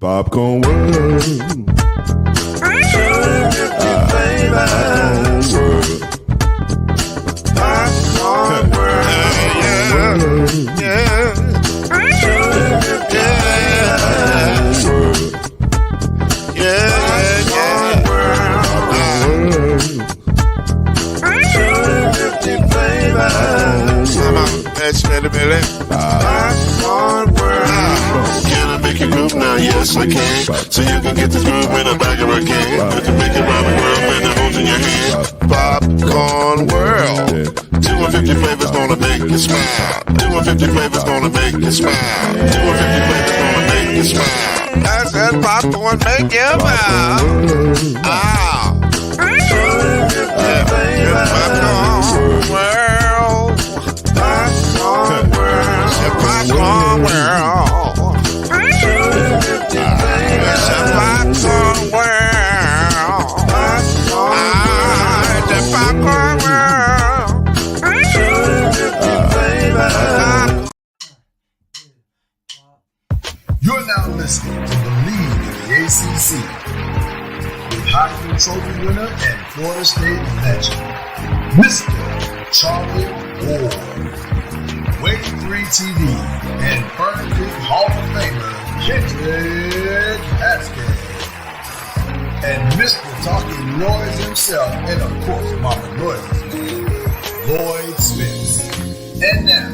Popcorn World. Popcorn World. Yeah. Can I make you groove now? Yes, I can. So you can get this groove in the back of a can. You can make it round the world when the holes in your hand. Popcorn World. 250 flavors gonna make you smile. 250 flavors gonna make you smile. 250 flavors gonna make you smile. I said popcorn make you smile. Ah. Popcorn World. Popcorn World. Popcorn World. Popcorn World. The Popcorn World. You're now listening to BLEAV in the ACC with Heisman Trophy winner and Florida State legend, Mr. Charlie Ward, Wave 3 TV, and Fern Creek Hall of Famer, Kendrick Haskins, and Mr. Talking Noise himself, and of course, Mama Noise's man, Lloyd Smith. And now,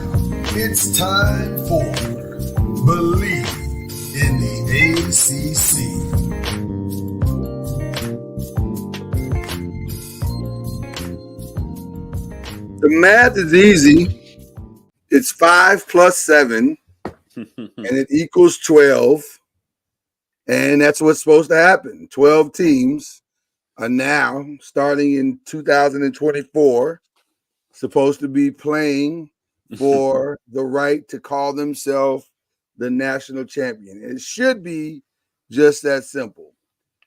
it's time for BLEAV in the ACC. The math is easy. It's 5 plus 7, and it equals 12. And that's what's supposed to happen. 12 teams are now, starting in 2024, supposed to be playing for the right to call themselves the national champion. And it should be just that simple.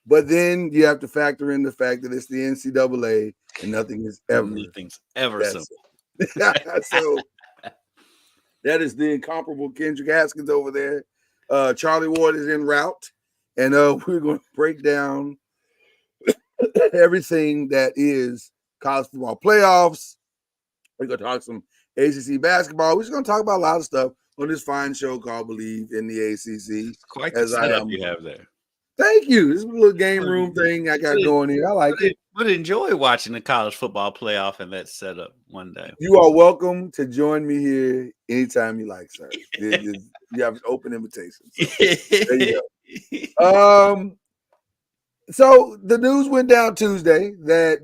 But then you have to factor in the fact that it's the NCAA and nothing's ever simple. So that is the incomparable Kendrick Haskins over there. Charlie Ward is en route, and we're going to break down everything that is college football playoffs. We're going to talk some ACC basketball. We're just going to talk about a lot of stuff on this fine show called BLEAV in the ACC. Quite the setup you have there. Thank you. This is a little game room thing I got going here. I like it. Would enjoy watching the college football playoff and that setup one day. You are welcome to join me here anytime you like, sir. You have an open invitation. So there you go. So the news went down Tuesday that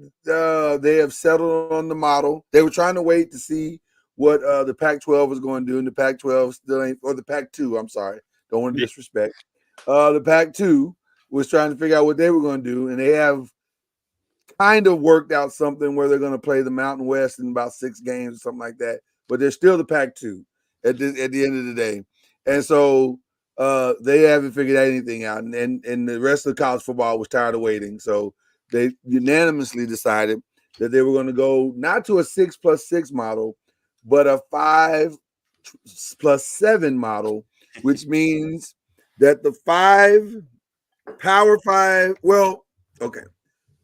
they have settled on the model. They were trying to wait to see what the Pac-12 was going to do, and the Pac-12 still ain't, or the Pac-2, I'm sorry. Don't want to disrespect. The Pac-2 was trying to figure out what they were going to do, and they have kind of worked out something where they're going to play the Mountain West in about 6 games or something like that. But they're still the Pac-2 at the end of the day. And so they haven't figured anything out. And the rest of the college football was tired of waiting. So they unanimously decided that they were going to go not to a 6 plus 6 model, but a 5 plus 7 model, which means that the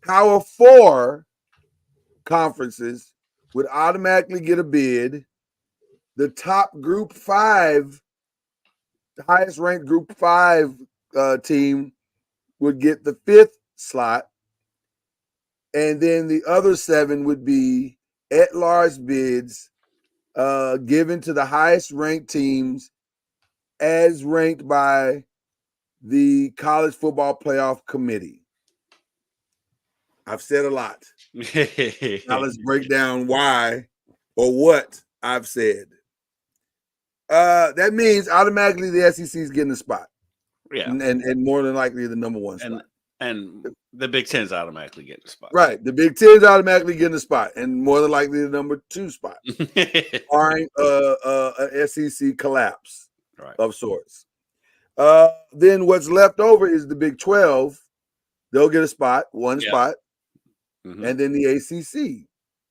Power 4 conferences would automatically get a bid. The top group 5, the highest ranked group 5 team would get the 5th slot. And then the other 7 would be at-large bids given to the highest ranked teams as ranked by the College Football Playoff Committee. I've said a lot. Now let's break down why or what I've said. That means automatically the SEC is getting a spot. Yeah. And more than likely the number 1 spot. And the Big Ten's automatically getting a spot. Right. The Big Ten's automatically getting a spot, and more than likely the number 2 spot. Barring a SEC collapse of sorts. Then what's left over is the Big 12. They'll get a spot, one spot. Mm-hmm. And then the ACC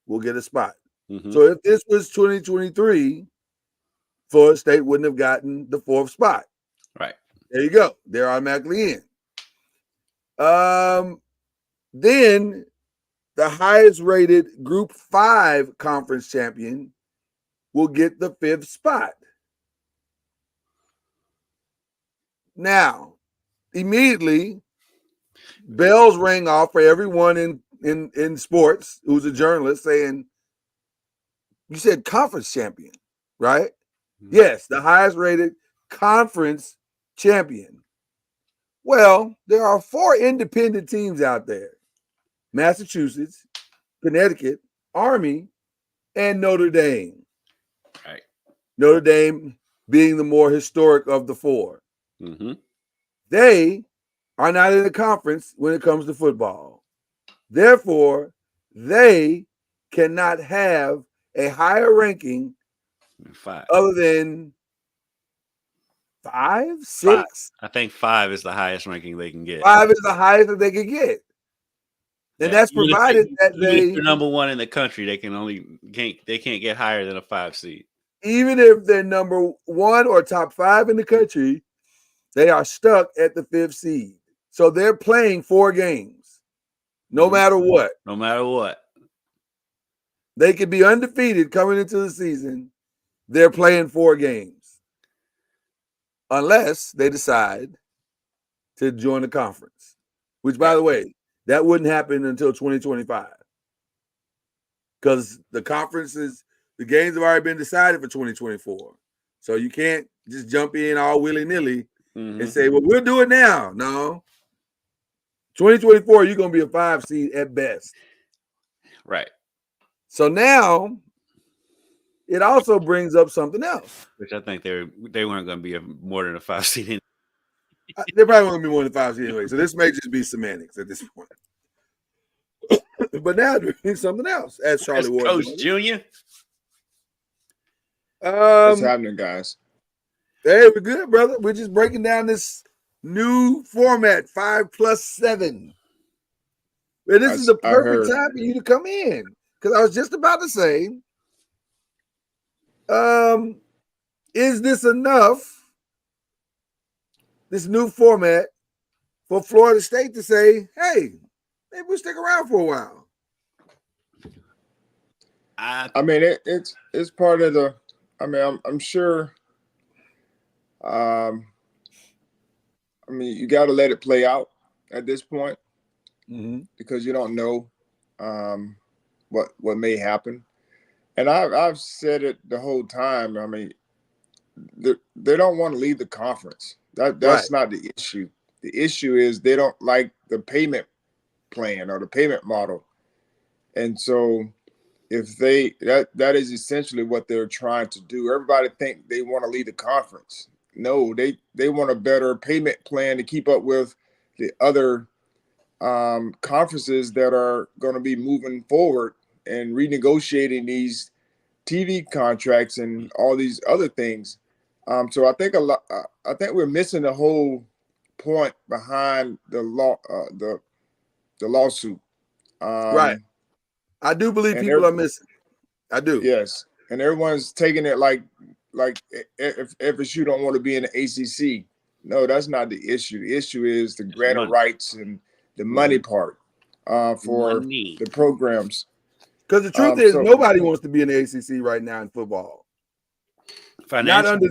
will get a spot. Mm-hmm. So if this was 2023, Florida State wouldn't have gotten the 4th spot. Right. There you go. They're automatically in. Then the highest rated Group 5 conference champion will get the 5th spot. Now, immediately, bells rang off for everyone in sports who's a journalist saying, you said conference champion, right? Mm-hmm. Yes, the highest rated conference champion. Well, there are 4 independent teams out there: Massachusetts, Connecticut, Army, and Notre Dame. Right. Notre Dame being the more historic of the 4. Mm-hmm. They are not in the conference when it comes to football. Therefore, they cannot have a higher ranking 5 other than 5, 6. I think 5 is the highest ranking they can get. 5 is the highest that they can get. And that's provided that if they're number 1 in the country, they can't get higher than a 5 seed. Even if they're number 1 or top 5 in the country, they are stuck at the 5th seed. So they're playing 4 games, no matter what. No matter what. They could be undefeated coming into the season. They're playing 4 games. Unless they decide to join the conference, which, by the way, that wouldn't happen until 2025. Because the games have already been decided for 2024. So you can't just jump in all willy-nilly and say, well, we'll do it now. No. 2024, you're going to be a 5 seed at best. Right. So now it also brings up something else. Which I think they weren't going to be more than a 5 seed. They're probably going to be more than 5 seed anyway. So this may just be semantics at this point. But now there's something else, as Charlie Ward. Coach Junior. What's happening, guys? Hey, we're good, brother. We're just breaking down this new format, 5+7. And this is the perfect time for you to come in, because I was just about to say, is this enough, this new format, for Florida State to say, hey, maybe we'll stick around for a while? I mean, it's part of the. I mean, I'm sure. I mean, you got to let it play out at this point, because you don't know what may happen. And I've said it the whole time. I mean, they don't want to leave the conference. That's not the issue. The issue is they don't like the payment plan or the payment model, and so if that is essentially what they're trying to do. Everybody think they want to leave the conference. No, they want a better payment plan to keep up with the other conferences that are going to be moving forward and renegotiating these TV contracts and all these other things. So I think I think we're missing the whole point behind the lawsuit. Right. I do believe people are missing. I do. Yes, and everyone's taking it like if FSU don't want to be in the ACC. No, that's not the issue. The issue is the grant of rights and the money part for the programs. Because the truth is, nobody wants to be in the ACC right now in football. Not under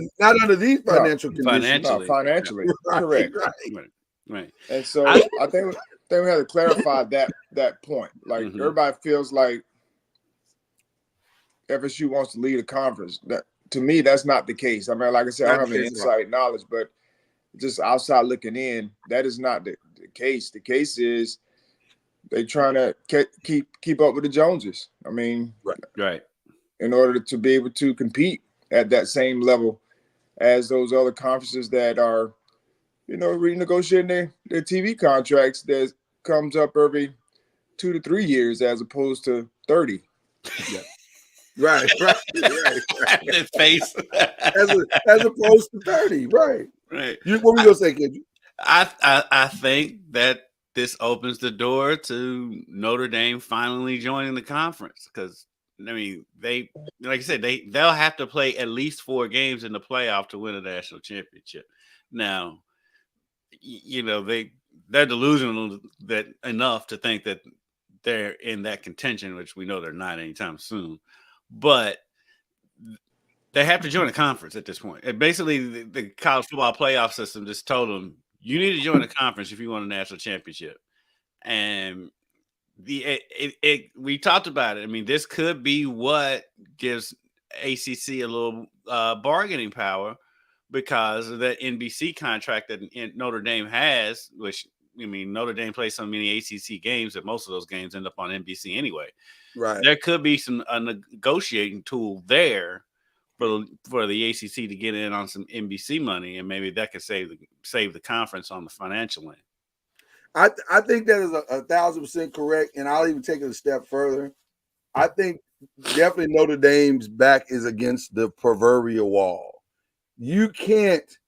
these financial conditions. Financially, correct. Right. And so I think we have to clarify that point. Like everybody feels like FSU wants to lead a conference. That, to me, that's not the case. I mean, like I said, I don't have any inside knowledge, but just outside looking in, that is not the case. The case is they trying to keep up with the Joneses. I mean, right. In order to be able to compete at that same level as those other conferences that are, renegotiating their TV contracts that comes up every 2 to 3 years as opposed to 30. Yeah. Right. That face. as opposed to 30. Right. Right. What were you gonna say, kid? I think that this opens the door to Notre Dame finally joining the conference, because I mean, they, like I said, they'll have to play at least 4 games in the playoff to win a national championship. Now, they're delusional that enough to think that they're in that contention, which we know they're not anytime soon. But they have to join a conference at this point. And basically, the college football playoff system just told them, you need to join a conference if you want a national championship. And we talked about it. I mean, this could be what gives ACC a little bargaining power, because of that NBC contract that Notre Dame has, which, I mean, Notre Dame plays so many ACC games that most of those games end up on NBC anyway. Right. There could be a negotiating tool there for the ACC to get in on some NBC money, and maybe that could save the conference on the financial end. I think that is 1,000% correct, and I'll even take it a step further. I think definitely Notre Dame's back is against the proverbial wall. You can't.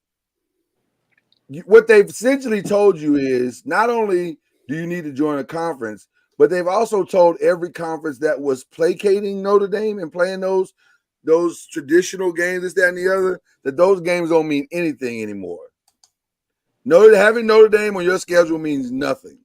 What they've essentially told you is not only do you need to join a conference, but they've also told every conference that was placating Notre Dame and playing those traditional games, this, that, and the other, that those games don't mean anything anymore. Having Notre Dame on your schedule means nothing.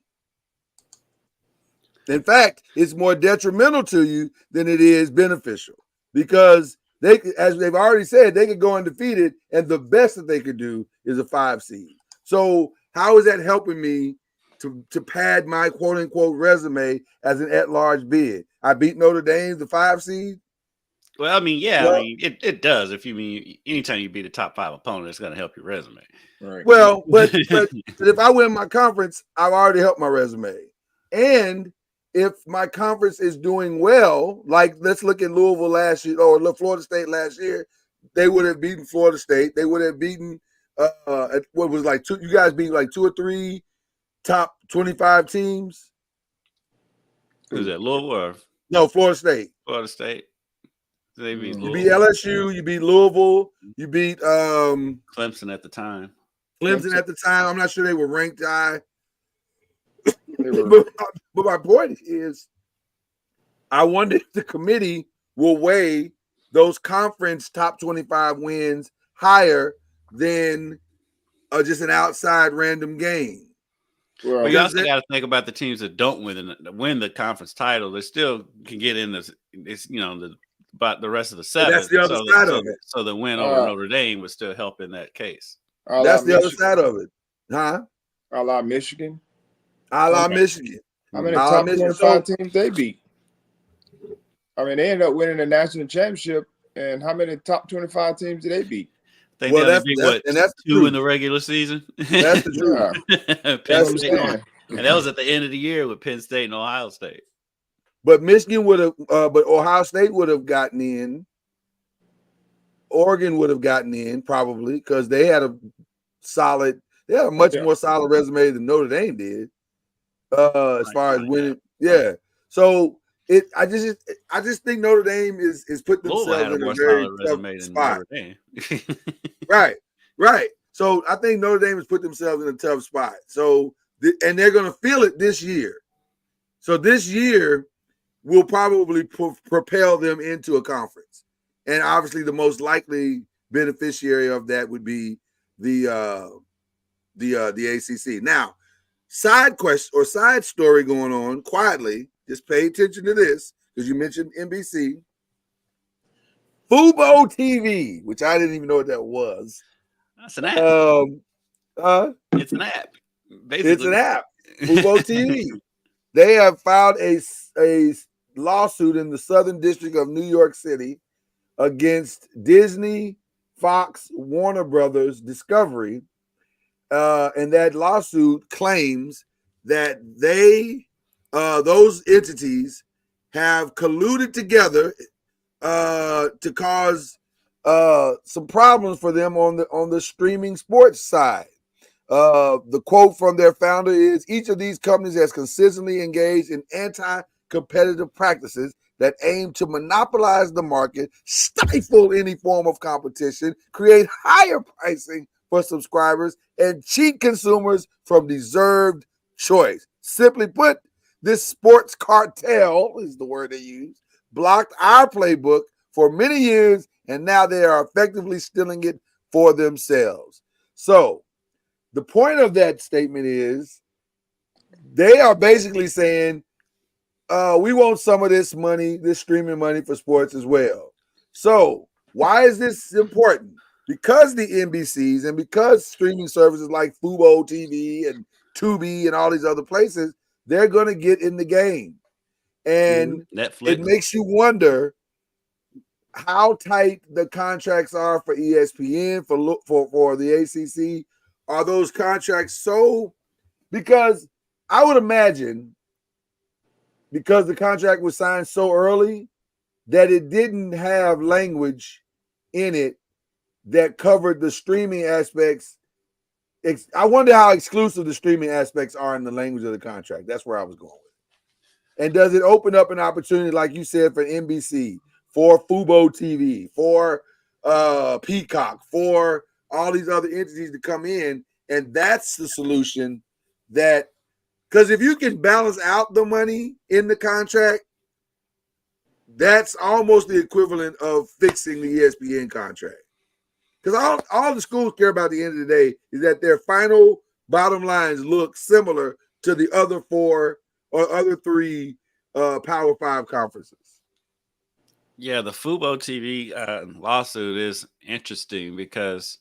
In fact, it's more detrimental to you than it is beneficial, because they, as they've already said, they could go undefeated, and the best that they could do is a 5 seed. So how is that helping me to pad my quote unquote resume as an at-large bid? I beat Notre Dame, the 5 seed. Well, I mean, yeah, well, I mean, it does. If you mean anytime you beat a top 5 opponent, it's going to help your resume. Right. Well, but if I win my conference, I've already helped my resume. And if my conference is doing well, like let's look at Louisville last year or Florida State last year, they would have beaten Florida State. They would have beaten what was like you guys beat like 2 or 3 top 25 teams. Who's that, Louisville or? No, Florida State. Florida State. They beat you beat LSU, you beat Louisville, you beat Clemson at the time. Clemson at the time. I'm not sure they were ranked high. But my point is, I wonder if the committee will weigh those conference top 25 wins higher than just an outside random game. Well, you also got to think about the teams that don't win the conference title. They still can get in but the rest of the 7. That's the other side of it. So the win over Notre Dame would still help in that case. That's the other side of it, huh? A la Michigan. A la Michigan. How many top 25 teams they beat? I mean, they ended up winning the national championship, and how many top 25 teams did they beat? They beat that's 2 in the regular season. That's the truth. Penn State, and that was at the end of the year with Penn State and Ohio State. But Michigan would have, but Ohio State would have gotten in. Oregon would have gotten in probably because they had a much more solid resume than Notre Dame did. As far as winning, yeah. So I just think Notre Dame is putting themselves in a very tough spot. Right. So I think Notre Dame has put themselves in a tough spot. So and they're going to feel it this year. So this year will probably propel them into a conference, and obviously the most likely beneficiary of that would be the ACC. Now, side quest or side story going on quietly. Just pay attention to this because you mentioned NBC. Fubo TV, which I didn't even know what that was. That's an app. It's an app. Basically. It's an app. Fubo TV. They have filed a lawsuit in the Southern District of New York City against Disney, Fox, Warner Brothers, Discovery. And that lawsuit claims that those entities have colluded together to cause some problems for them on the streaming sports side. The quote from their founder is, each of these companies has consistently engaged in anti-competitive practices that aim to monopolize the market, stifle any form of competition, create higher pricing for subscribers, and cheat consumers from deserved choice. Simply put, this sports cartel, is the word they use, blocked our playbook for many years, and now they are effectively stealing it for themselves. So the point of that statement is they are basically saying, we want some of this money, this streaming money for sports as well. So why is this important? Because the NBCs and because streaming services like Fubo TV and Tubi and all these other places, they're going to get in the game. And Netflix. It makes you wonder how tight the contracts are for ESPN, for the ACC. Are those contracts so? Because I would imagine, because the contract was signed so early, that it didn't have language in it that covered the streaming aspects. I wonder how exclusive the streaming aspects are in the language of the contract. That's where I was going with. And does it open up an opportunity, like you said, for NBC, for Fubo TV, for Peacock, for all these other entities to come in? And that's the solution. That, because if you can balance out the money in the contract, that's almost the equivalent of fixing the ESPN contract. Because all the schools care about at the end of the day is that their final bottom lines look similar to the other 4 or other 3 Power 5 conferences. Yeah, the Fubo TV lawsuit is interesting because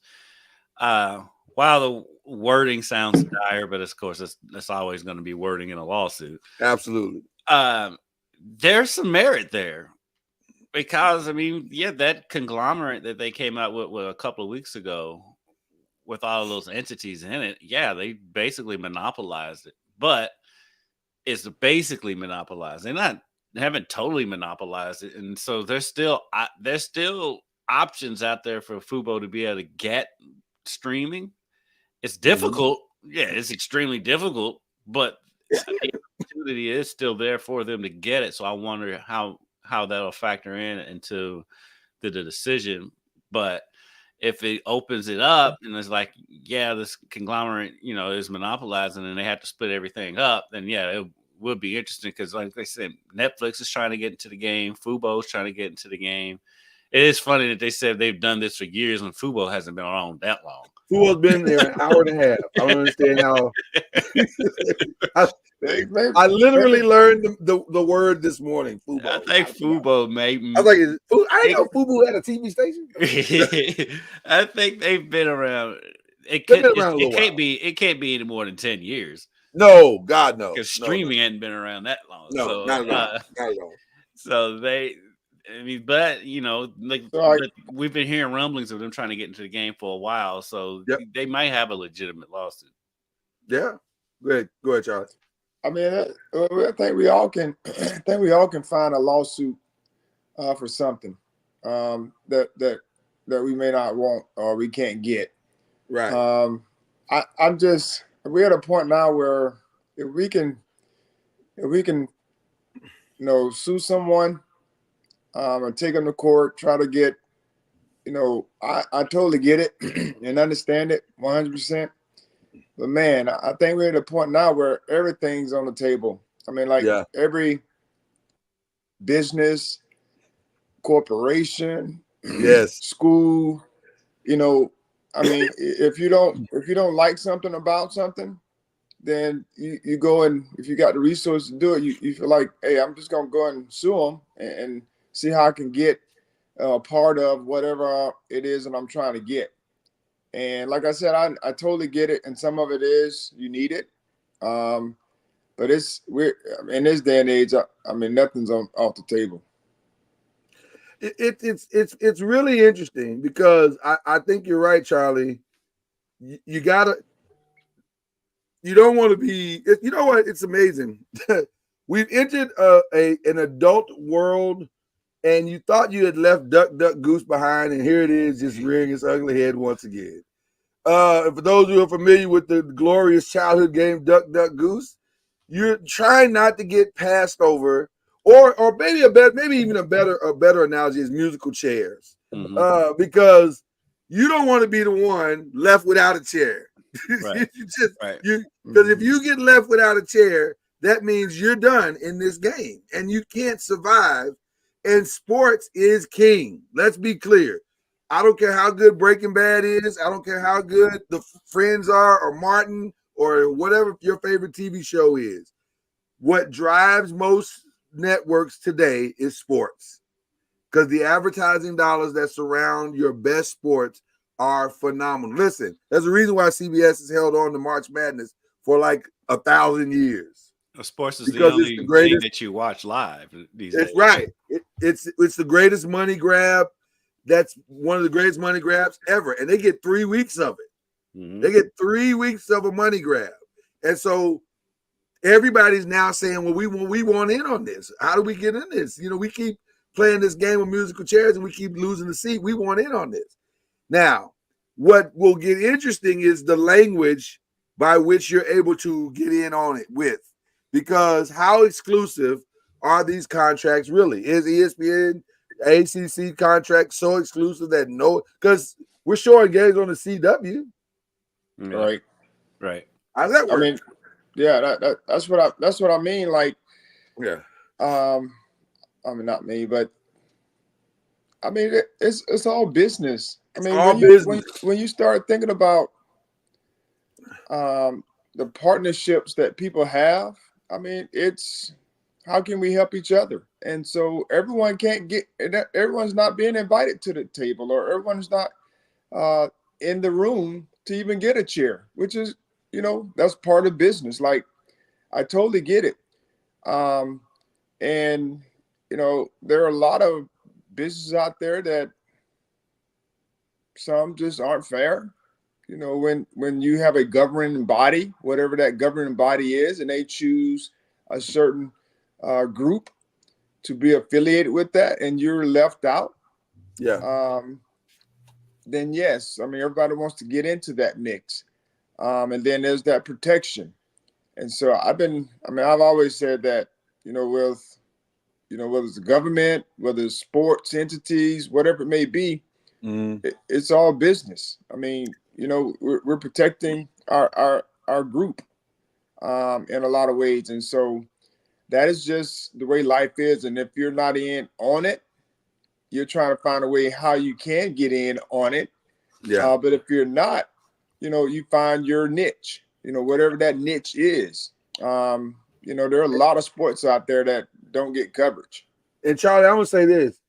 while the wording sounds dire, but of course that's always going to be wording in a lawsuit. Absolutely. There's some merit there. Because, I mean, yeah, that conglomerate that they came out with a couple of weeks ago with all of those entities in it, yeah, they basically monopolized it. But it's basically monopolized. They haven't totally monopolized it. And so there's still options out there for Fubo to be able to get streaming. It's difficult. Yeah, it's extremely difficult. But the opportunity is still there for them to get it. So I wonder how that'll factor into the decision. But if it opens it up and it's like, yeah, this conglomerate, is monopolizing and they have to split everything up, then yeah, it would be interesting because, like they said, Netflix is trying to get into the game. Fubo is trying to get into the game. It is funny that they said they've done this for years when Fubo hasn't been around that long. Fubo's been there an hour and a half. I don't understand how. I literally learned the word this morning. Fubo. I think Fubo maybe. I was like, I didn't know Fubo had a TV station. I think they've been around. It can't be any more than 10 years. No, God, no. Because streaming hadn't been around that long. No, so, not at all. So we've been hearing rumblings of them trying to get into the game for a while. So they might have a legitimate lawsuit. Yeah. Go ahead, Charlie. I mean, I think we all can. I think we all can find a lawsuit for something that we may not want or we can't get. Right. We're at a point now where if we can, sue someone and take them to court, try to get, I totally get it and understand it 100%. But man, I think we're at a point now where everything's on the table. I mean, every business, corporation, school, I mean, if you don't like something about something, then you go and if you got the resources to do it, you feel like, hey, I'm just gonna go and sue them and see how I can get part of whatever it is that I'm trying to get. And like I said, I totally get it, and some of it is you need it, but we're in this day and age. I mean, nothing's off the table. It's really interesting because I think you're right, Charlie. You don't want to be. You know what? It's amazing. We've entered an adult world, and you thought you had left Duck, Duck, Goose behind, and here it is, just rearing its ugly head once again. For those who are familiar with the glorious childhood game Duck, Duck, Goose, you're trying not to get passed over, or maybe a better analogy is musical chairs, because you don't want to be the one left without a chair. Right. Because if you get left without a chair, that means you're done in this game and you can't survive. And sports is king. Let's be clear. I don't care how good Breaking Bad is. I don't care how good the Friends are, or Martin, or whatever your favorite TV show is. What drives most networks today is sports, because the advertising dollars that surround your best sports are phenomenal. Listen, there's a reason why CBS has held on to March Madness for like 1,000 years. Sports is Because the it's only the greatest thing that you watch live these It's days. right. It's the greatest money grab. That's one of the greatest money grabs ever, and they get 3 weeks of it. Mhm. They get 3 weeks of a money grab, and so everybody's now saying, "Well, we want in on this. How do we get in this? You know, we keep playing this game of musical chairs, and we keep losing the seat. We want in on this." Now, what will get interesting is the language by which you're able to get in on it with, because how exclusive are these contracts really? Is ESPN, ACC contract so exclusive that because we're showing games on the CW? Yeah. Right. Right. How's that work? I mean, yeah, that's what I mean. Like, yeah, I mean, not me, but I mean, it's all business. I mean, all business. when you start thinking about the partnerships that people have, I mean, it's how can we help each other? And so everyone's not being invited to the table, or everyone's not in the room to even get a chair, which is, that's part of business. Like, I totally get it. And there are a lot of businesses out there that some just aren't fair. When you have a governing body, whatever that governing body is, and they choose a certain group to be affiliated with that, and you're left out, then yes, I mean, everybody wants to get into that mix. And then there's that protection. And so I've always said that, whether it's the government, whether it's sports entities, whatever it may be, it's all business. I mean, we're protecting our group in a lot of ways. And so that is just the way life is. And if you're not in on it, you're trying to find a way how you can get in on it. Yeah. But if you're not, you find your niche, whatever that niche is. There are a lot of sports out there that don't get coverage. And Charlie, I'm gonna say this.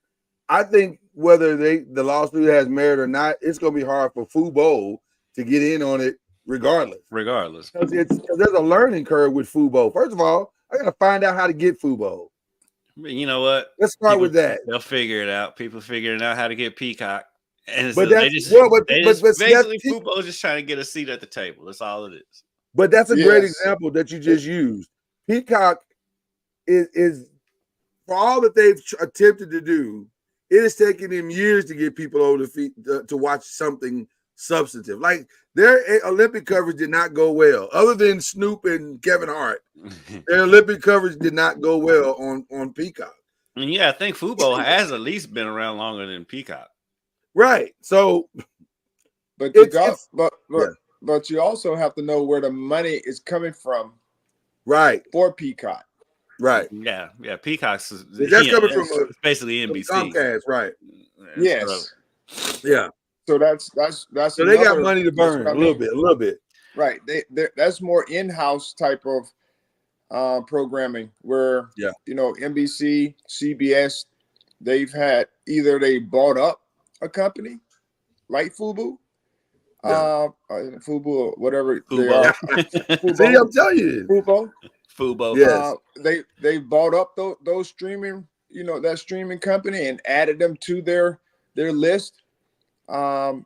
I think whether the lawsuit has merit or not, it's gonna be hard for Fubo to get in on it regardless. Because there's a learning curve with Fubo. First of all, I gotta find out how to get Fubo. You know what? Let's start with that. They'll figure it out. People figuring out how to get Peacock. And But so basically Fubo's just trying to get a seat at the table. That's all it is. But that's a great example that you just used. Peacock is for all that they've attempted to do, it has taken them years to get people over the feet to watch something substantive. Like their Olympic coverage did not go well, other than Snoop and Kevin Hart. Their Olympic coverage did not go well on Peacock. And yeah, I think Fubo has at least been around longer than Peacock. Right. So, but you also have to know where the money is coming from. Right. For Peacock. Right. Yeah. Peacock's that's coming from basically NBC. Comcast, right? Yes. Yeah. So that's so they got money to burn a little bit. Right. That's more in-house type of programming where NBC, CBS, they bought up a company like Fubo. Fubo or whatever they are. Fubo. See, I'm telling you. Fubo. Yes. They bought up those streaming, that streaming company, and added them to their list. And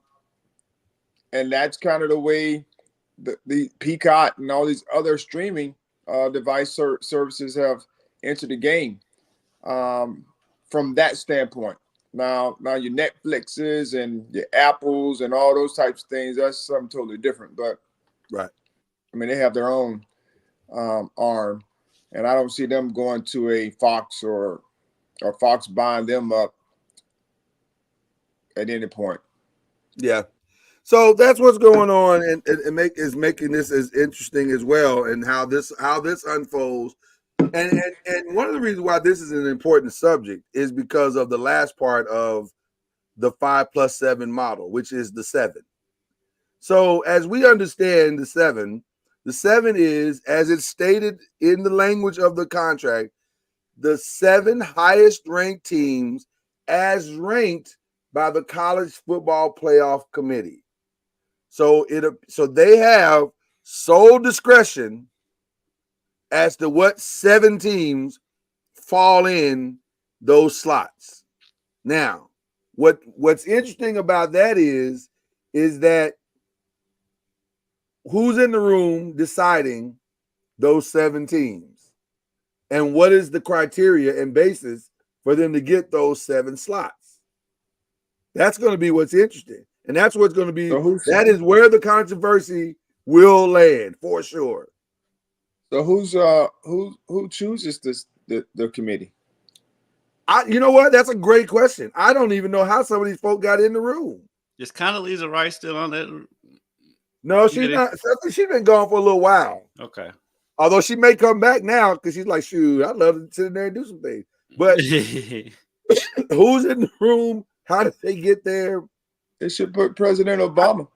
that's kind of the way the Peacock and all these other streaming device services have entered the game from that standpoint. Now your Netflixes and your Apples and all those types of things, that's something totally different. But right, I mean, they have their own arm, and I don't see them going to a Fox or Fox buying them up at any point. Yeah. So that's what's going on, and is making this as interesting as well, and how this unfolds. And one of the reasons why this is an important subject is because of the last part of the 5+7 model, which is the 7. So as we understand the 7 is, as it's stated in the language of the contract, the 7 highest ranked teams as ranked by the College Football Playoff Committee. So they have sole discretion as to what 7 teams fall in those slots. Now, what's interesting about that is that who's in the room deciding those 7 teams, and what is the criteria and basis for them to get those 7 slots? That's going to be what's interesting, and that's what's going to be. That is where the controversy will land for sure. So who chooses the committee? You know what? That's a great question. I don't even know how some of these folk got in the room. Is Condoleezza Rice still on that? No, she's not. She's been gone for a little while. Okay. Although she may come back now because she's like, shoot, I'd love to sit in there and do some things. But who's in the room? How did they get there? They should put President Obama.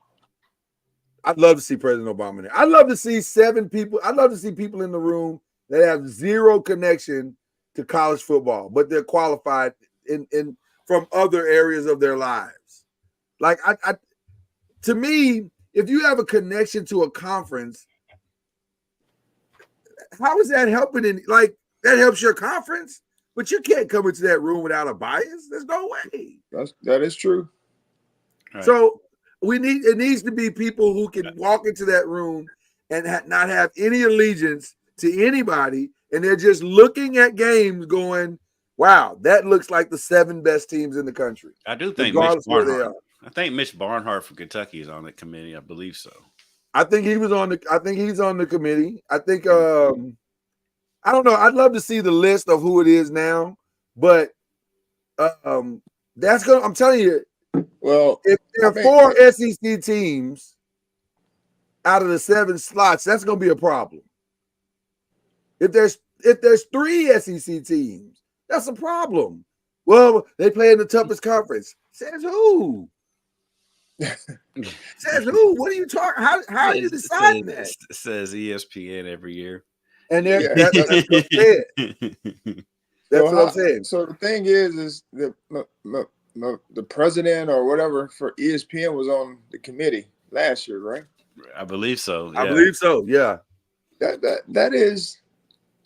I'd love to see President Obama there. I'd love to see 7 people. I'd love to see people in the room that have zero connection to college football, but they're qualified in from other areas of their lives. Like to me, if you have a connection to a conference, how is that helping? Like that helps your conference, but you can't come into that room without a bias. There's no way. That is true. Right. So it needs to be people who can walk into that room and not have any allegiance to anybody, and they're just looking at games going, wow, that looks like the 7 best teams in the country. I do think Mitch Barnhart from Kentucky is on the committee. I believe so. I think he's on the committee. I think I don't know. I'd love to see the list of who it is now, but that's I'm telling you, well, if there are 4 SEC teams out of the 7 slots, that's gonna be a problem. If there's 3 SEC teams, that's a problem. Well, they play in the toughest conference. Says who? Says who? What are you talking? How are you deciding that? It says ESPN every year. And that's what I'm saying. That's what I'm saying. So the thing is the president or whatever for ESPN was on the committee last year, right? I believe so. Yeah. I believe so. Yeah. That is.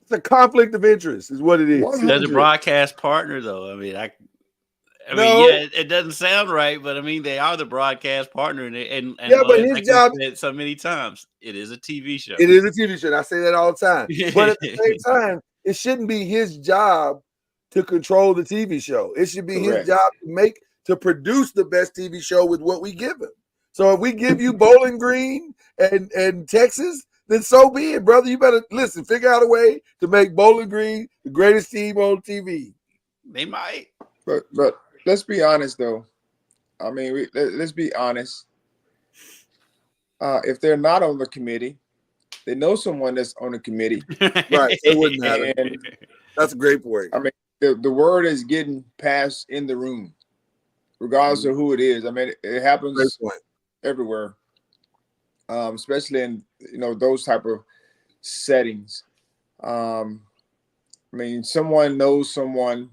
It's a conflict of interest, is what it is. 100. They're the broadcast partner, though. I mean, yeah, it doesn't sound right, but I mean, they are the broadcast partner, and but his job so many times it is a TV show. It is a TV show. And I say that all the time. But at the same time, it shouldn't be his job to control the TV show. It should be his job to produce the best TV show with what we give him. So if we give you Bowling Green and Texas, then so be it, brother. You better figure out a way to make Bowling Green the greatest team on TV. They might. But let's be honest, though. I mean, let's be honest. If they're not on the committee, they know someone that's on the committee. Right. It wouldn't matter. And that's a great point. I mean, the word is getting passed in the room, regardless of who it is. I mean, it happens everywhere, especially in those type of settings. I mean, someone knows someone,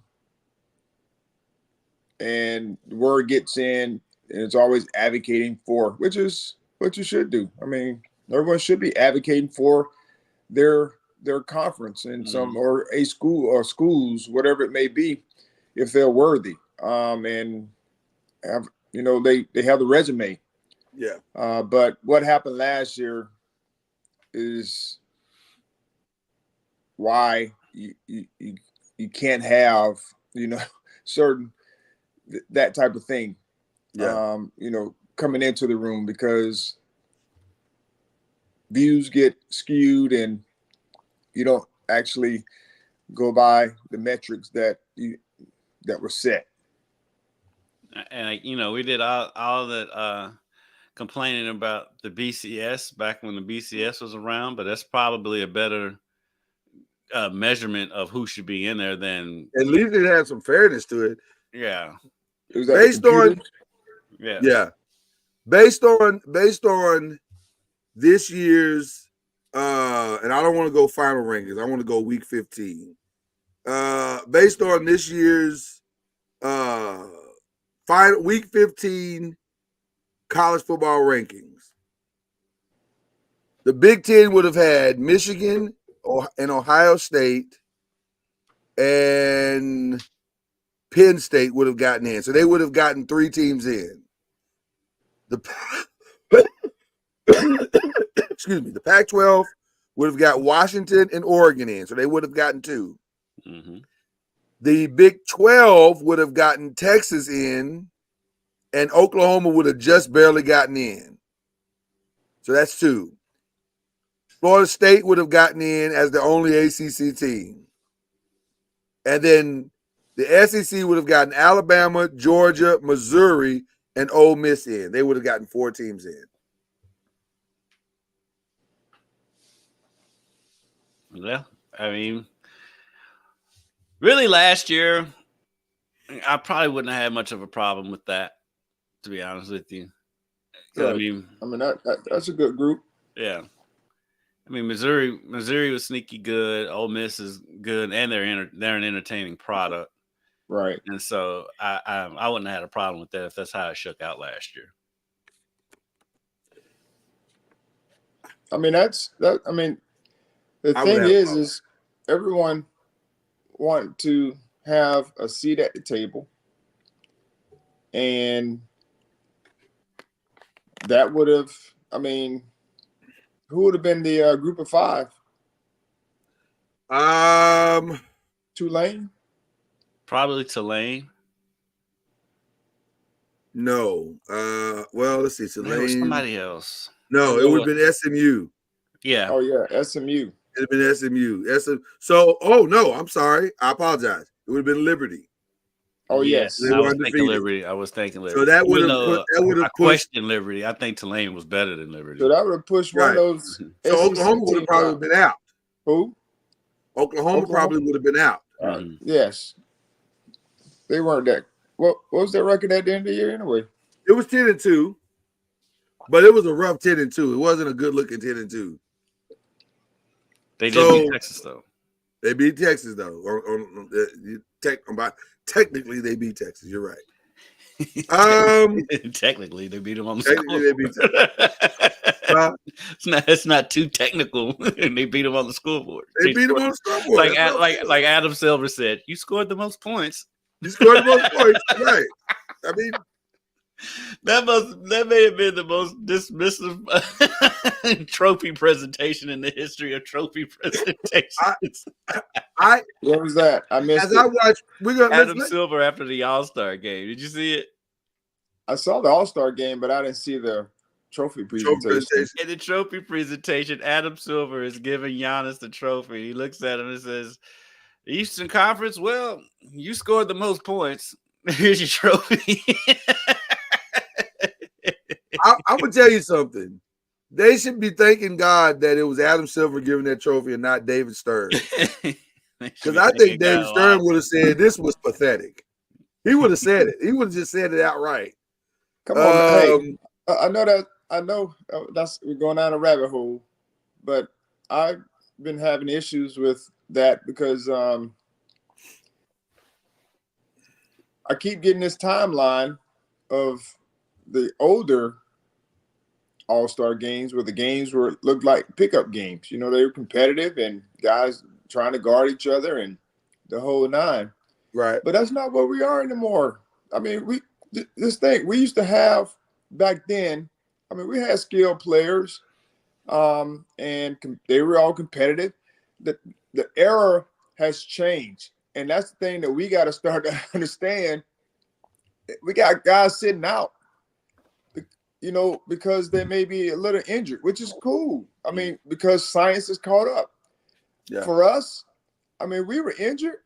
and the word gets in, and it's always advocating for, which is what you should do. I mean, everyone should be advocating for their conference and or a school or schools, whatever it may be, if they're worthy. And have they have the resume. Yeah. But what happened last year is why you can't have certain that type of thing. Yeah. Coming into the room, because views get skewed and you don't actually go by the metrics that were set. And we did all that complaining about the BCS back when the BCS was around, but that's probably a better measurement of who should be in there than. At least it had some fairness to it. Yeah. was that based on based on this year's and I don't want to go final rankings. I want to go week 15. Based on this year's final week 15 college football rankings, the Big Ten would have had Michigan and Ohio State and Penn State would have gotten in. So they would have gotten 3 teams in. Excuse me. The Pac-12 would have got Washington and Oregon in. So they would have gotten 2. Mm-hmm. The Big 12 would have gotten Texas in, and Oklahoma would have just barely gotten in. So that's 2. Florida State would have gotten in as the only ACC team. And then the SEC would have gotten Alabama, Georgia, Missouri, and Ole Miss in. They would have gotten 4 teams in. Yeah, I mean, really last year, I probably wouldn't have had much of a problem with that, to be honest with you. Yeah, I mean that's a good group. Yeah. I mean, Missouri was sneaky good. Ole Miss is good, and they're an entertaining product. Right. And so I wouldn't have had a problem with that if that's how it shook out last year. I mean, the thing is everyone want to have a seat at the table, and that would have, I mean, who would have been the group of 5? Tulane? Probably Tulane. No. Well, let's see. Tulane. There was somebody else. No, it would have been SMU. Yeah. Oh, yeah, SMU. It would have been SMU. So, no, I'm sorry. I apologize. It would have been Liberty. Oh, yes. I was thinking Liberty. So that would have pushed Liberty. I think Tulane was better than Liberty. So that would have pushed one of those. So Oklahoma would have probably been out. Who? Oklahoma probably would have been out. Yes. They weren't that. What was their record at the end of the year anyway? It was 10-2, but it was a rough 10-2. It wasn't a good looking 10-2. They did beat Texas though. They beat Texas though. Technically, they beat Texas. You're right. Technically, they beat them on the scoreboard. They beat Texas. It's not too technical. They beat them on the scoreboard. They beat them on the scoreboard. Like Adam Silver said, you scored the most points. You scored the most points, right? I mean, that may have been the most dismissive trophy presentation in the history of trophy presentations. What was that? I missed as it. I watched, Adam Silver after the All-Star game. Did you see it? I saw the All-Star game, but I didn't see the trophy presentation. In the trophy presentation, Adam Silver is giving Giannis the trophy. He looks at him and says, Eastern Conference, well, you scored the most points. Here's your trophy. I'm gonna tell you something. They should be thanking God that it was Adam Silver giving that trophy and not David Stern. Because I think David Stern would have said this was pathetic. He would have said it. He would have just said it outright. Come on, hey, I know that's we're going down a rabbit hole, but I've been having issues with that because I keep getting this timeline of the older All-Star games where the games looked like pickup games. You know, they were competitive and guys trying to guard each other and the whole 9. Right. But that's not where we are anymore. I mean, we used to have back then. I mean, we had skilled players, and they were all competitive. The era has changed, and that's the thing that we got to start to understand. We got guys sitting out, you know, because they may be a little injured, which is cool. I mean, because science is caught up. Yeah. For us, I mean, we were injured.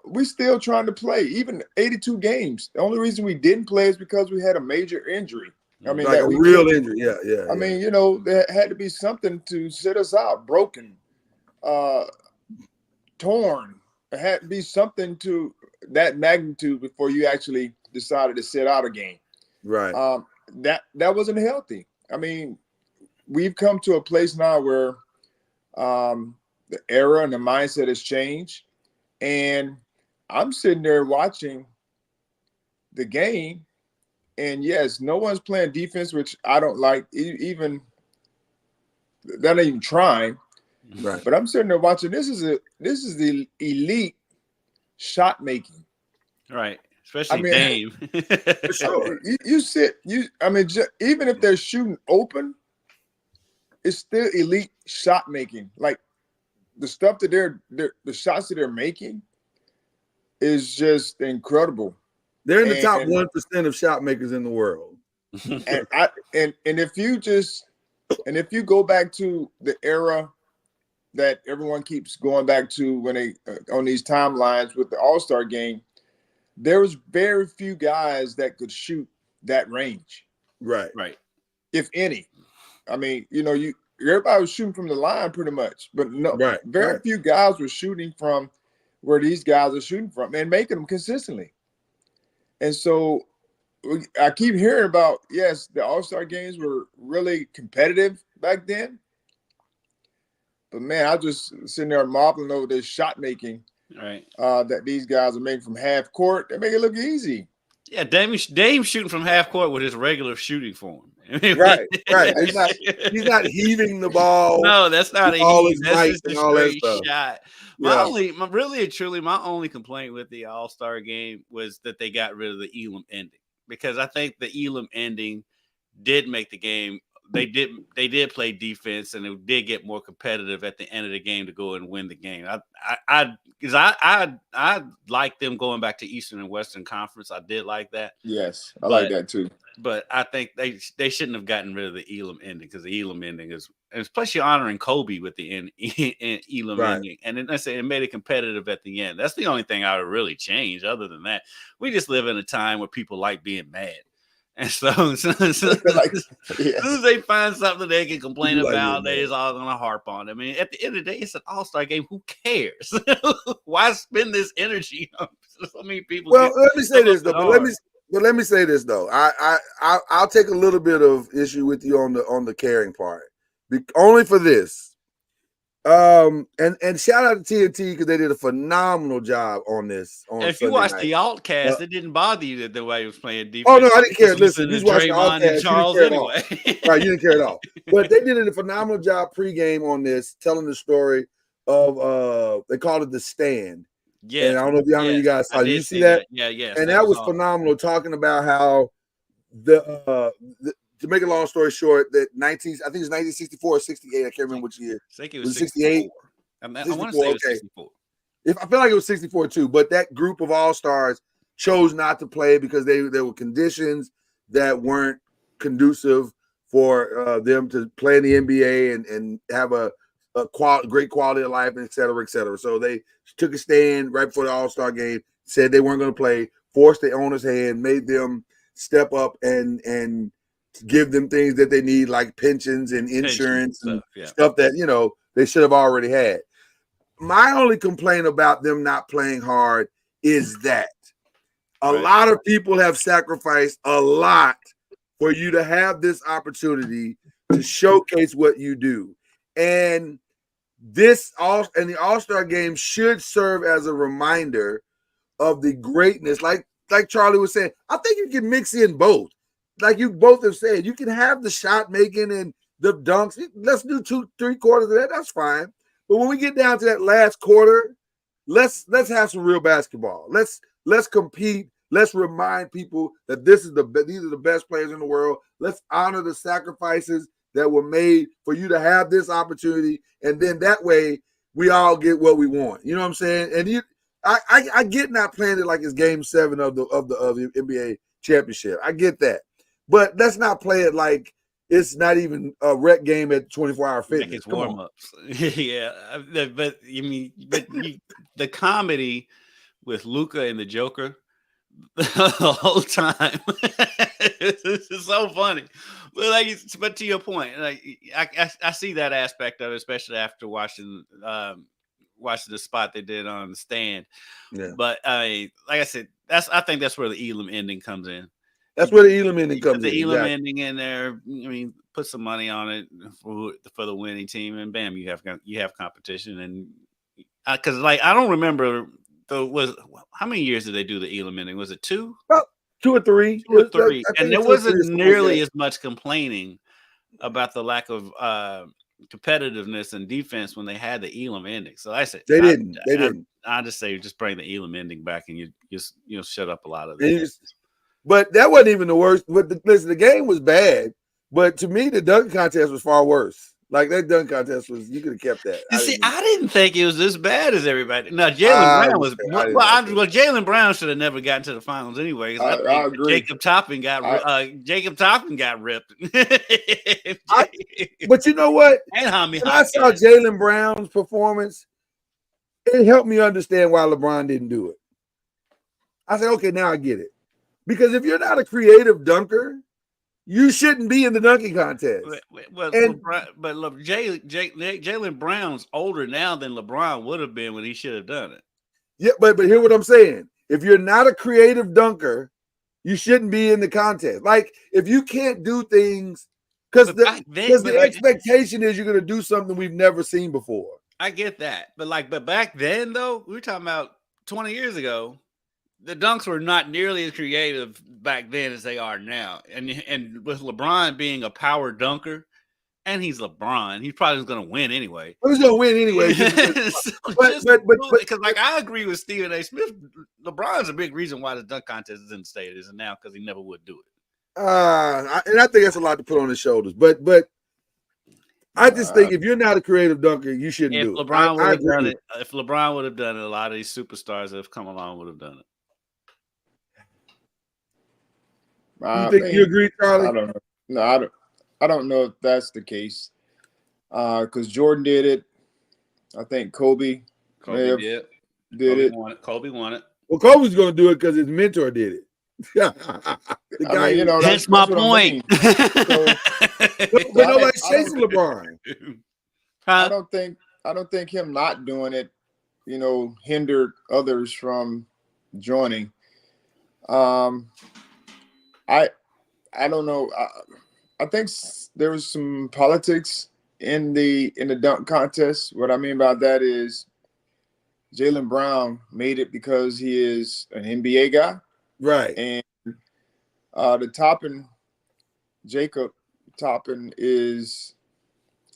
We still trying to play, even 82 games. The only reason we didn't play is because we had a major injury. I mean, like a real injury. Yeah. I mean, you know, there had to be something to sit us out, broken, torn. It had to be something to that magnitude before you actually decided to sit out a game. Right. That wasn't healthy. I mean, we've come to a place now where the era and the mindset has changed, and I'm sitting there watching the game, and yes, no one's playing defense, which I don't like. Even they're not even trying. Right. But I'm sitting there watching. This is the elite shot making. Right. Especially Dame. For sure. Even if they're shooting open, it's still elite shot making. Like the stuff that the shots that they're making is just incredible. They're in the top 1% of shot makers in the world. And if you go back to the era that everyone keeps going back to when they on these timelines with the All-Star game, there was very few guys that could shoot that range. Right. Right. If any. I mean, everybody was shooting from the line pretty much, but very few guys were shooting from where these guys are shooting from and making them consistently. And so I keep hearing about, yes, the All-Star games were really competitive back then. But man, I just sitting there marveling over this shot making that these guys are making from half court. They make it look easy. Yeah, Dame shooting from half court with his regular shooting form. Right. He's not heaving the ball. No, that's not a heave. That's just a straight shot. My only complaint with the All-Star game was that they got rid of the Elam ending, because I think the Elam ending did make the game. They did play defense, and it did get more competitive at the end of the game to go and win the game. I like them going back to Eastern and Western Conference. I did like that. Yes, I like that too. But I think they shouldn't have gotten rid of the Elam ending, because the Elam ending is, and plus you're honoring Kobe with the Elam ending, and then it made it competitive at the end. That's the only thing I would really change. Other than that, we just live in a time where people like being mad. And so as soon as they find something they can complain about, they just all gonna harp on it. I mean, at the end of the day, it's an All-Star game. Who cares? Why spend this energy on so many people? Well, let me say this though. Let me say this though. I'll take a little bit of issue with you on the caring part, only for this. And shout out to TNT because they did a phenomenal job on this. If you watched the Altcast, it didn't bother you that the way he was playing defense. Oh no, I didn't care. Listen, you watched the Altcast, Charles anyway. Right, you didn't care at all. But they did a phenomenal job pregame on this, telling the story of they called it The Stand. Yeah, and I don't know if how many of you guys saw. Did you see that? Yeah. And that was phenomenal, talking about how to make a long story short, that I think it's 1964 or 68. I can't remember which year. I think it was 68. I want to say it was 64. I feel like it was 64 too, but that group of all-stars chose not to play because there were conditions that weren't conducive for them to play in the NBA and have a great quality of life, et cetera, et cetera. So they took a stand right before the All-Star game, said they weren't going to play, forced the owner's hand, made them step up and give them things that they need, like pensions and insurance and stuff that, they should have already had. My only complaint about them not playing hard is that a lot of people have sacrificed a lot for you to have this opportunity to showcase what you do. And the All-Star game should serve as a reminder of the greatness. Like Charlie was saying, I think you can mix in both. Like you both have said, you can have the shot making and the dunks. Let's do 2-3 quarters of that. That's fine. But when we get down to that last quarter, let's have some real basketball. Let's compete. Let's remind people that these are the best players in the world. Let's honor the sacrifices that were made for you to have this opportunity, and then that way we all get what we want. You know what I'm saying? And I get not playing it like it's Game 7 of the NBA championship. I get that. But let's not play it like it's not even a rec game at 24-hour fitness. Like it's warm-ups. Yeah. But the comedy with Luka and the Joker the whole time. It's so funny. But to your point, I see that aspect of it, especially after watching the spot they did on The Stand. Yeah. But like I said, I think that's where the Elam ending comes in. That's where the Elam ending comes in. The Elam exactly. ending in there. I mean, put some money on it for the winning team, and bam, you have competition. And because like I don't remember how many years did they do the Elam ending? Was it 2? About 2 or 3. 2 or 3, and there wasn't something nearly like as much complaining about the lack of competitiveness and defense when they had the Elam ending. So I said they didn't. I just say just bring the Elam ending back, and you just shut up a lot of this. But that wasn't even the worst. But listen, the game was bad. But to me, the dunk contest was far worse. Like that dunk contest was, you could have kept that. I didn't think it was as bad as everybody. No, Jaylen Brown was. Jaylen Brown should have never gotten to the finals anyway. I agree. Jacob Toppin got ripped. But you know what? And when I saw Jaylen Brown's performance, it helped me understand why LeBron didn't do it. I said, okay, now I get it. Because if you're not a creative dunker, you shouldn't be in the dunking contest. But Jaylen Brown's older now than LeBron would have been when he should have done it. Yeah, but hear what I'm saying. If you're not a creative dunker, you shouldn't be in the contest. Like if you can't do things, because the expectation is you're going to do something we've never seen before. I get that, but back then though, we were talking about 20 years ago. The dunks were not nearly as creative back then as they are now. And with LeBron being a power dunker, and he's LeBron, he's probably going to win anyway. He's going to win anyway. Because I agree with Stephen A. Smith. LeBron's a big reason why the dunk contest is in the state it is now, because he never would do it. And I think that's a lot to put on his shoulders. But I just think if you're not a creative dunker, you shouldn't do it. If LeBron would have done it, a lot of these superstars that have come along would have done it. You agree, Charlie? I don't know. No, I don't know if that's the case. Because Jordan did it. I think Kobe did it. Kobe won it. Well, Kobe's going to do it because his mentor did it. That's my point. But nobody's chasing LeBron. I don't think him not doing it, hindered others from joining. I don't know. I think there was some politics in the dunk contest. What I mean by that is Jaylen Brown made it because he is an NBA guy. Right. And Jacob Toppin is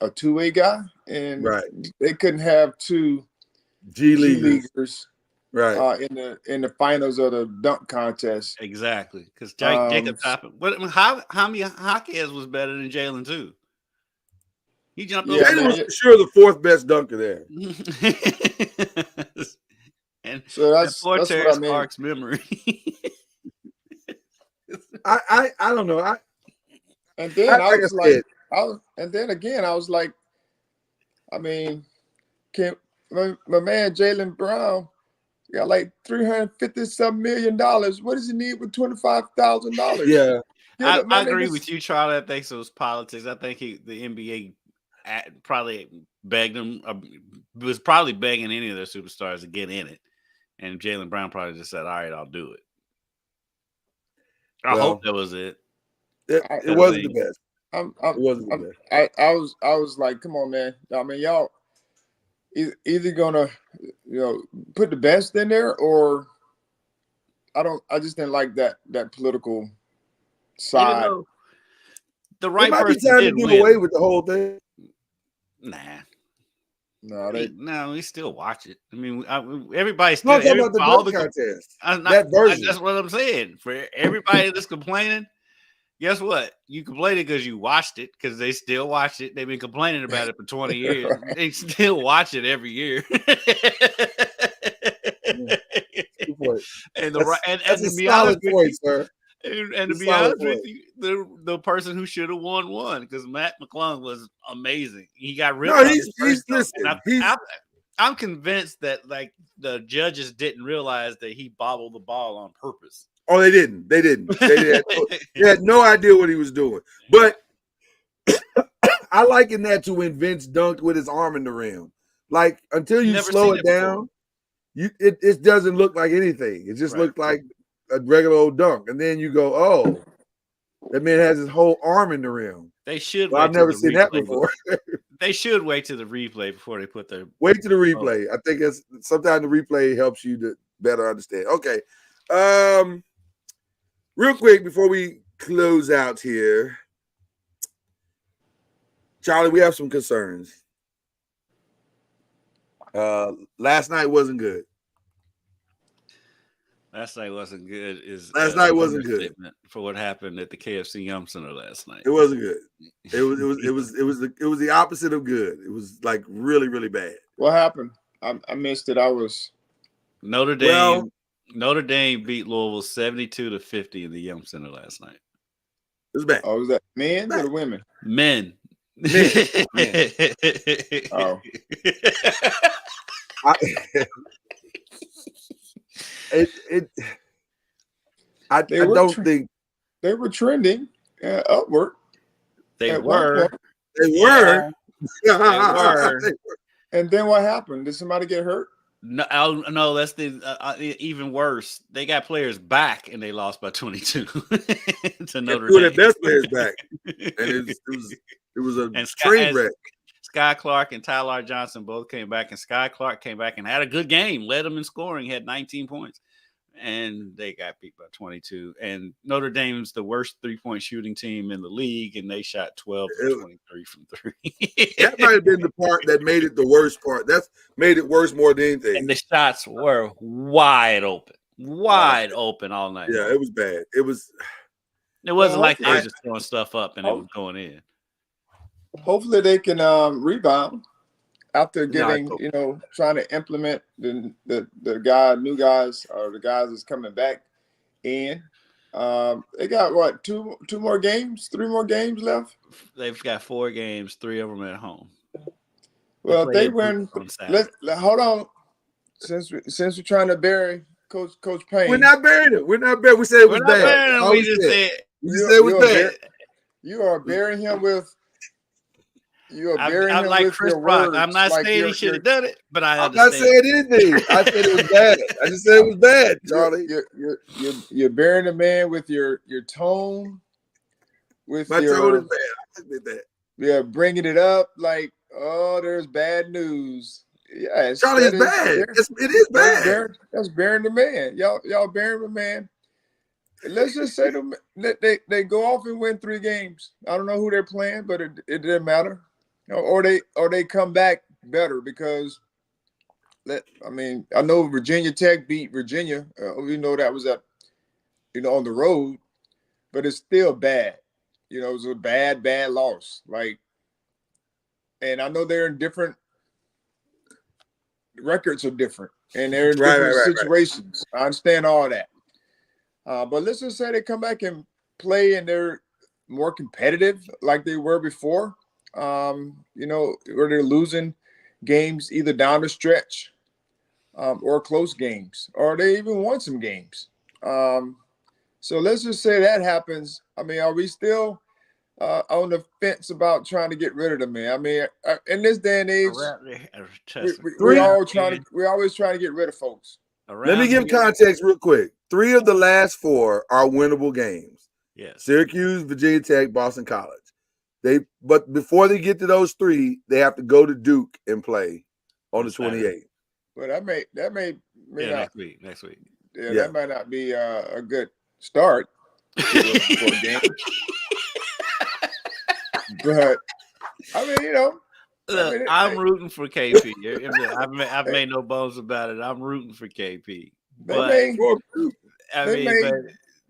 a two-way guy. And they couldn't have two G leaguers. Right. In the finals of the dunk contest. Exactly. Because Jacob Toppin. Jaime Jaquez was better than Jaylen too. He jumped over. Jaylen was for sure the fourth best dunker there. And so that's what I mean. Clark's memory. I don't know. And then I was like, I mean, my man Jaylen Brown got like $350 million. What does he need with $25,000? Yeah, I agree with you, Charlie. I think it was politics. I think the NBA probably begged him, was probably begging any of their superstars to get in it, and Jaylen Brown probably just said, "All right, I'll do it." I hope that was it. It wasn't the best. It wasn't the best. I was like, come on, man. I mean, y'all either gonna put the best in there, or I just didn't like that political side. The right person did to do away with the whole thing. No, we still watch it. I mean, everybody still talking about the dunk contest. That version. That's what I'm saying. For everybody that's complaining, guess what? You complained because you watched it, because they still watch it. They've been complaining about it for 20 years. Right. They still watch it every year. And to be honest with you, sir. And to be honest with you, the person who should have won, because Matt McClung was amazing. He got ripped. No, I'm convinced that like the judges didn't realize that he bobbled the ball on purpose. Oh, they didn't. They had no idea what he was doing. But I liken that to when Vince dunked with his arm in the rim. Like until you slow it down, it doesn't look like anything. It just looked like a regular old dunk, and then you go, oh, that man has his whole arm in the rim. They should. Well, I've never seen that before. They should wait to the replay before they put their wait to the replay. I think it's sometimes the replay helps you to better understand. Okay, real quick before we close out here, Charlie, we have some concerns. Last night wasn't good. Last night wasn't good. Last night wasn't good for what happened at the KFC Yum Center last night. It wasn't good. It was the opposite of good. It was like really, really bad. What happened? I missed it. I was Notre Dame. Notre Dame beat Louisville 72-50 in the Yum Center last night. It was bad. Oh, was that men or the women? Men. Men. Oh. I don't think they were trending upward. They were. They were. And then what happened? Did somebody get hurt? No, that's the even worse. They got players back and they lost by 22 to Notre Dame. Two of their best players back, and it was a train wreck. Sky Clark and Tyler Johnson both came back, and Sky Clark came back and had a good game, led them in scoring, had 19 points, and they got beat by 22. And Notre Dame's the worst three-point shooting team in the league, and they shot 12 to 23 from three. That might have been the part that made it the worst part. That's made it worse more than anything. And the shots were wide open all night. Yeah, it was bad. It wasn't like they were just throwing stuff up and it was going in. Hopefully they can rebound after getting, trying to implement the new guys or the guys that's coming back in. They got what, three more games left? They've got 4 games, 3 of them at home. Well, if they win, hold on. Since we're trying to bury Coach Payne. We're not burying it. We're not burying. We said it was bad. We just said it was bad. You are burying him with. I'm like Chris Rock. I'm not saying he should have done it, but I'm not saying anything. I said it was bad. I just said it was bad, Charlie. You're burying a man with your tone. With my tone is bad. I admit that. Yeah, bringing it up like, oh, there's bad news. Yeah, Charlie, it's bad. It is bad. That's burying the man. Y'all burying the man. Let's just say they go off and win 3 games. I don't know who they're playing, but it didn't matter. Or they come back better because I know Virginia Tech beat Virginia. We know that was on the road, but it's still bad. It was a bad loss. And I know they're in different records are different, and they're in different situations. Right. I understand all that. But let's just say they come back and play and they're more competitive like they were before. Where they're losing games either down the stretch or close games, or they even won some games. So let's just say that happens. Are we still on the fence about trying to get rid of the man? In this day and age, we're always trying to get rid of folks. Let me give context real quick. 3 of the last 4 are winnable games. Yes. Syracuse, Virginia Tech, Boston College. But before they get to those 3, they have to go to Duke and play on the 28th. Well, that may not, next week. Yeah, that might not be a good start for a game. But look, I'm rooting for KP. I've made no bones about it. I'm rooting for KP.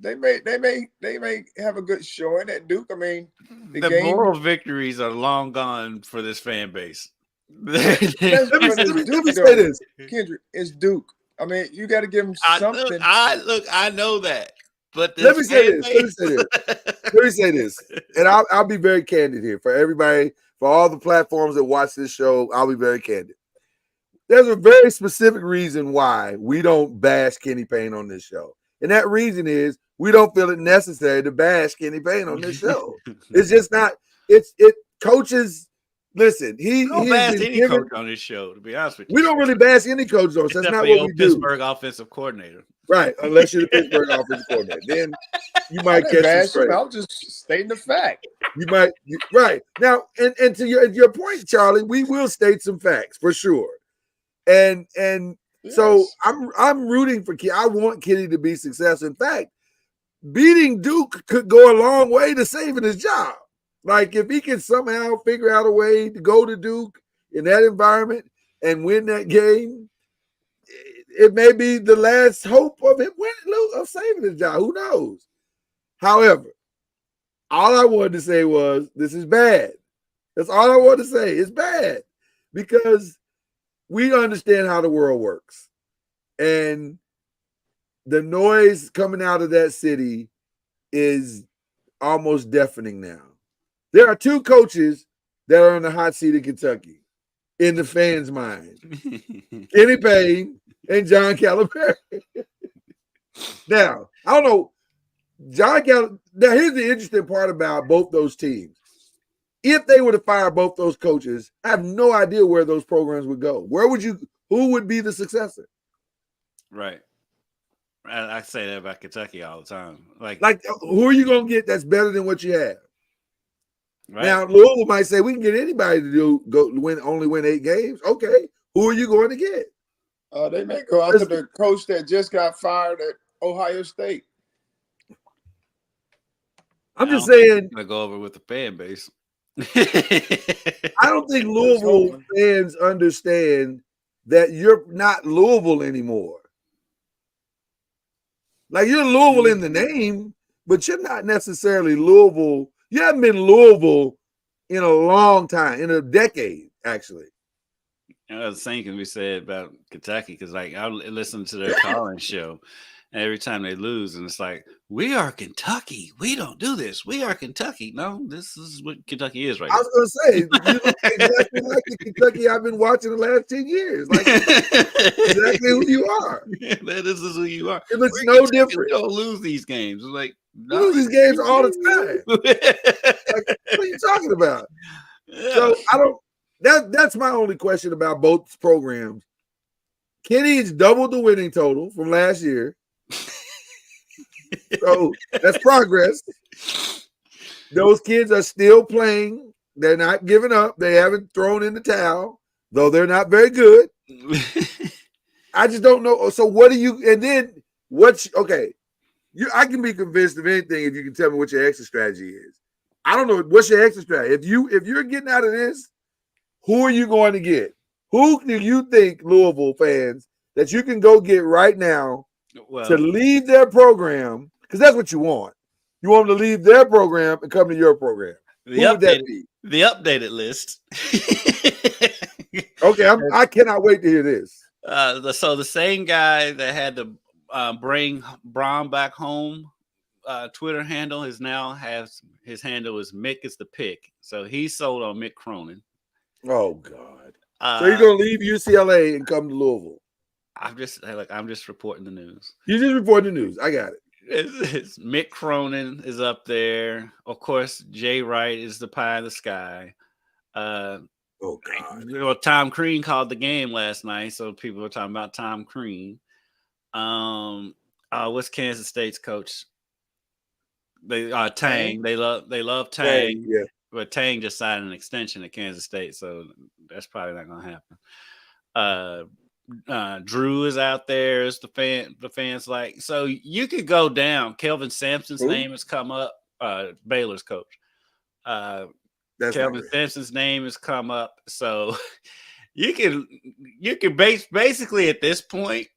They may have a good showing at Duke. The moral victories are long gone for this fan base. Let me say this, Kendrick. It's Duke. You got to give them something. I know that, but let me say this, and I'll be very candid here for everybody, for all the platforms that watch this show. I'll be very candid. There's a very specific reason why we don't bash Kenny Payne on this show. And that reason is we don't feel it necessary to bash Kenny Payne on this show. It's just not, coaches listen, he don't has bash been any given. coach on this show, to be honest with you. We don't really bash any coach though. So that's Except not for what your we do. Pittsburgh offensive coordinator. Right, unless you're the Pittsburgh offensive coordinator. Then you I might didn't catch some bash him. straight. I was just stating the fact. You might right. Now, and to your point, Charlie, we will state some facts for sure. And so Yes. I'm rooting for Kenny. I want Kenny to be successful. In fact, beating Duke could go a long way to saving his job. Like if he can somehow figure out a way to go to Duke in that environment and win that game, it may be the last hope of him winning, of saving his job. Who knows? However, all I wanted to say was this is bad. That's all I wanted to say. It's bad because we understand how the world works. And the noise coming out of that city is almost deafening now. There are two coaches that are in the hot seat in Kentucky, in the fans' mind. Kenny Payne and John Calipari. Now, I don't know. Now, here's the interesting part about both those teams. If they were to fire both those coaches, I have no idea where those programs would go. Who would be the successor? Right. I say that about Kentucky all the time. Like who are you going to get that's better than what you have? right? Now, Louisville might say we can get anybody to only win 8 games. Okay, who are you going to get? They may go after the coach that just got fired at Ohio State. I'm just saying. I go over with the fan base. I don't think Louisville fans understand that you're not Louisville anymore. Like you're Louisville in the name, but you're not necessarily Louisville. You haven't been Louisville in a long time, in a decade, actually. The same can be said about Kentucky because, like, I listen to their call-in show, and every time they lose, and it's like, "We are Kentucky. We don't do this. We are Kentucky." No, this is what Kentucky is right now. I was going to say, you look exactly like the Kentucky I've been watching the last 10 years. Like exactly who you are. This is who you are. It looks no different. You don't lose these games. It's like you lose these games all the time. Like, what are you talking about? Yeah. So I don't. That's my only question about both programs. Kenny's doubled the winning total from last year. So that's progress. Those kids are still playing. They're not giving up. They haven't thrown in the towel, though they're not very good. I just don't know. So what do you? And then okay? I can be convinced of anything if you can tell me what your exit strategy is. I don't know what's your exit strategy. If you're getting out of this, who are you going to get? Who do you think, Louisville fans, that you can go get right now to leave their program? Because that's what you want. You want them to leave their program and come to your program. Who would that be? The updated list. Okay, I cannot wait to hear this. So the same guy that had to bring Braun back home Twitter handle his handle is Mick is the pick. So he's sold on Mick Cronin. Oh God! So you're gonna leave UCLA and come to Louisville? I'm just reporting the news. You just reporting the news. I got it. It's Mick Cronin is up there. Of course, Jay Wright is the pie in the sky. Oh God! Well, Tom Crean called the game last night, so people were talking about Tom Crean. What's Kansas State's coach? They Tang. They love Tang. Yeah. But Tang just signed an extension at Kansas State, so that's probably not going to happen. Drew is out there. Is the fans like? So you could go down. Kelvin Sampson's name has come up. Baylor's coach. Kelvin Sampson's name has come up. So you can basically at this point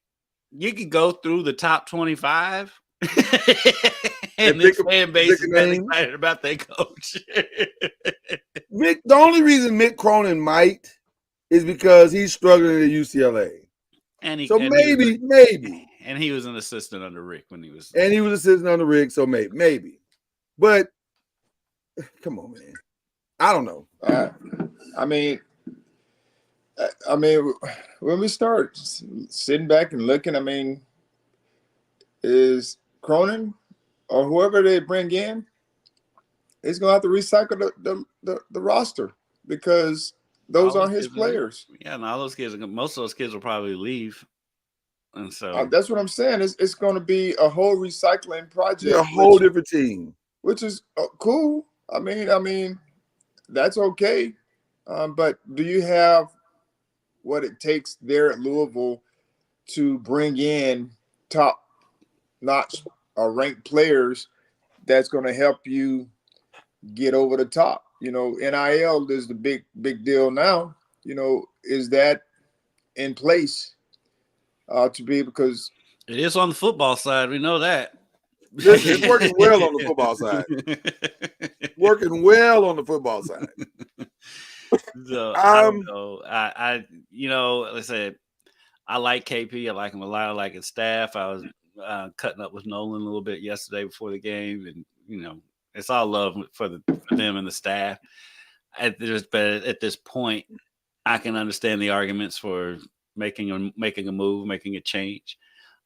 you could go through the top 25. And this fan base is really excited about their coach. The only reason Mick Cronin might is because he's struggling at UCLA. Maybe. And he was an assistant under Rick when he was. And he was assistant under Rick, so maybe. But come on, man. I don't know. I mean, when we start sitting back and looking, I mean, is Cronin or whoever they bring in is going to have to recycle the roster. because those All aren't those his kids will leave. players. Yeah, and all those kids, most of those kids will probably leave, and so That's what I'm saying. It's going to be a whole recycling project, You're a whole different team. which is cool. I mean, that's okay. But do you have what it takes there at Louisville to bring in top-notch ranked players that's going to help you get over the top? You know, NIL is the big deal now. You know, is that in place to be, because it is on the football side. We know that. Listen, it's working well on the football side. Working well on the football side. So I don't know. Like I said, I like KP. I like him a lot. I like his staff. I was cutting up with Nolan a little bit yesterday before the game, and it's all love for them and the staff. But at this point, I can understand the arguments for making a move, making a change.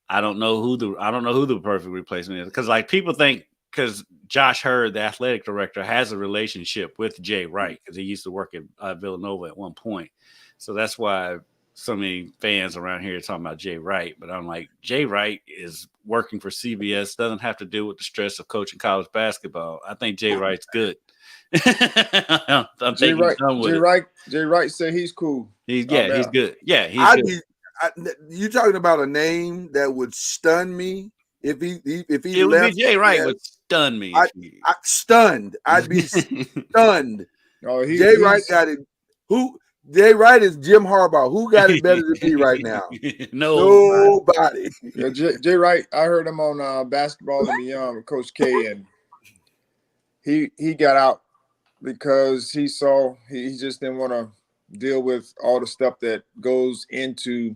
I don't know who the perfect replacement is, because like people think, because Josh Hurd, the athletic director, has a relationship with Jay Wright because he used to work at Villanova at one point. So that's why so many fans around here are talking about Jay Wright. But I'm like, Jay Wright is working for CBS, doesn't have to deal with the stress of coaching college basketball. I think Jay Wright's good. Jay Wright said he's cool. He's good. Yeah, he's good. You talking about a name that would stun me if he it would left? Be Jay Wright would stun me. Stunned. I'd be stunned. Oh, Jay Wright got it. Jay Wright is Jim Harbaugh. Who got it better than me right now? Nobody. Yeah, Jay Wright. I heard him on Basketball and Beyond with Coach K, and he got out because he just didn't want to deal with all the stuff that goes into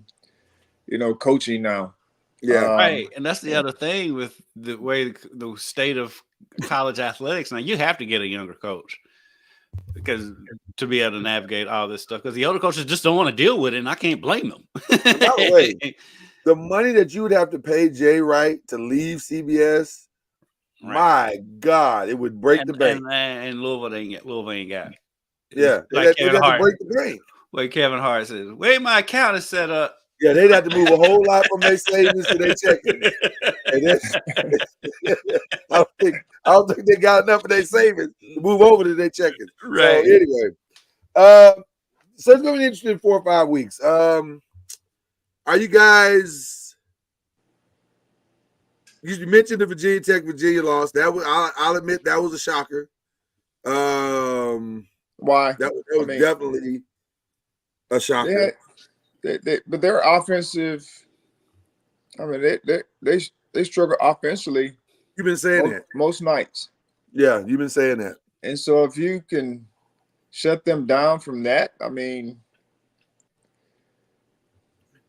coaching now. Yeah, right. And that's the other thing with the way the state of college athletics now. You have to get a younger coach because to be able to navigate all this stuff, because the older coaches just don't want to deal with it, and I can't blame them. By the way, the money that you would have to pay Jay Wright to leave CBS, my God, it would break the bank. And Louisville ain't got it. Yeah, like they'd have to break the bank. Like Kevin Hart says, "Way my account is set up." Yeah, they'd have to move a whole lot from their savings to their checking. I don't think they got enough of their savings to move over to their checking. Right. So anyway, so it's gonna be interesting 4 or 5 weeks. Are you guys? You mentioned the Virginia loss. That was, I'll admit, that was a shocker. Why? That was definitely a shocker. But they're offensive. I mean, they struggle offensively. You've been saying that most nights. Yeah, you've been saying that. And so if you can shut them down from that, I mean,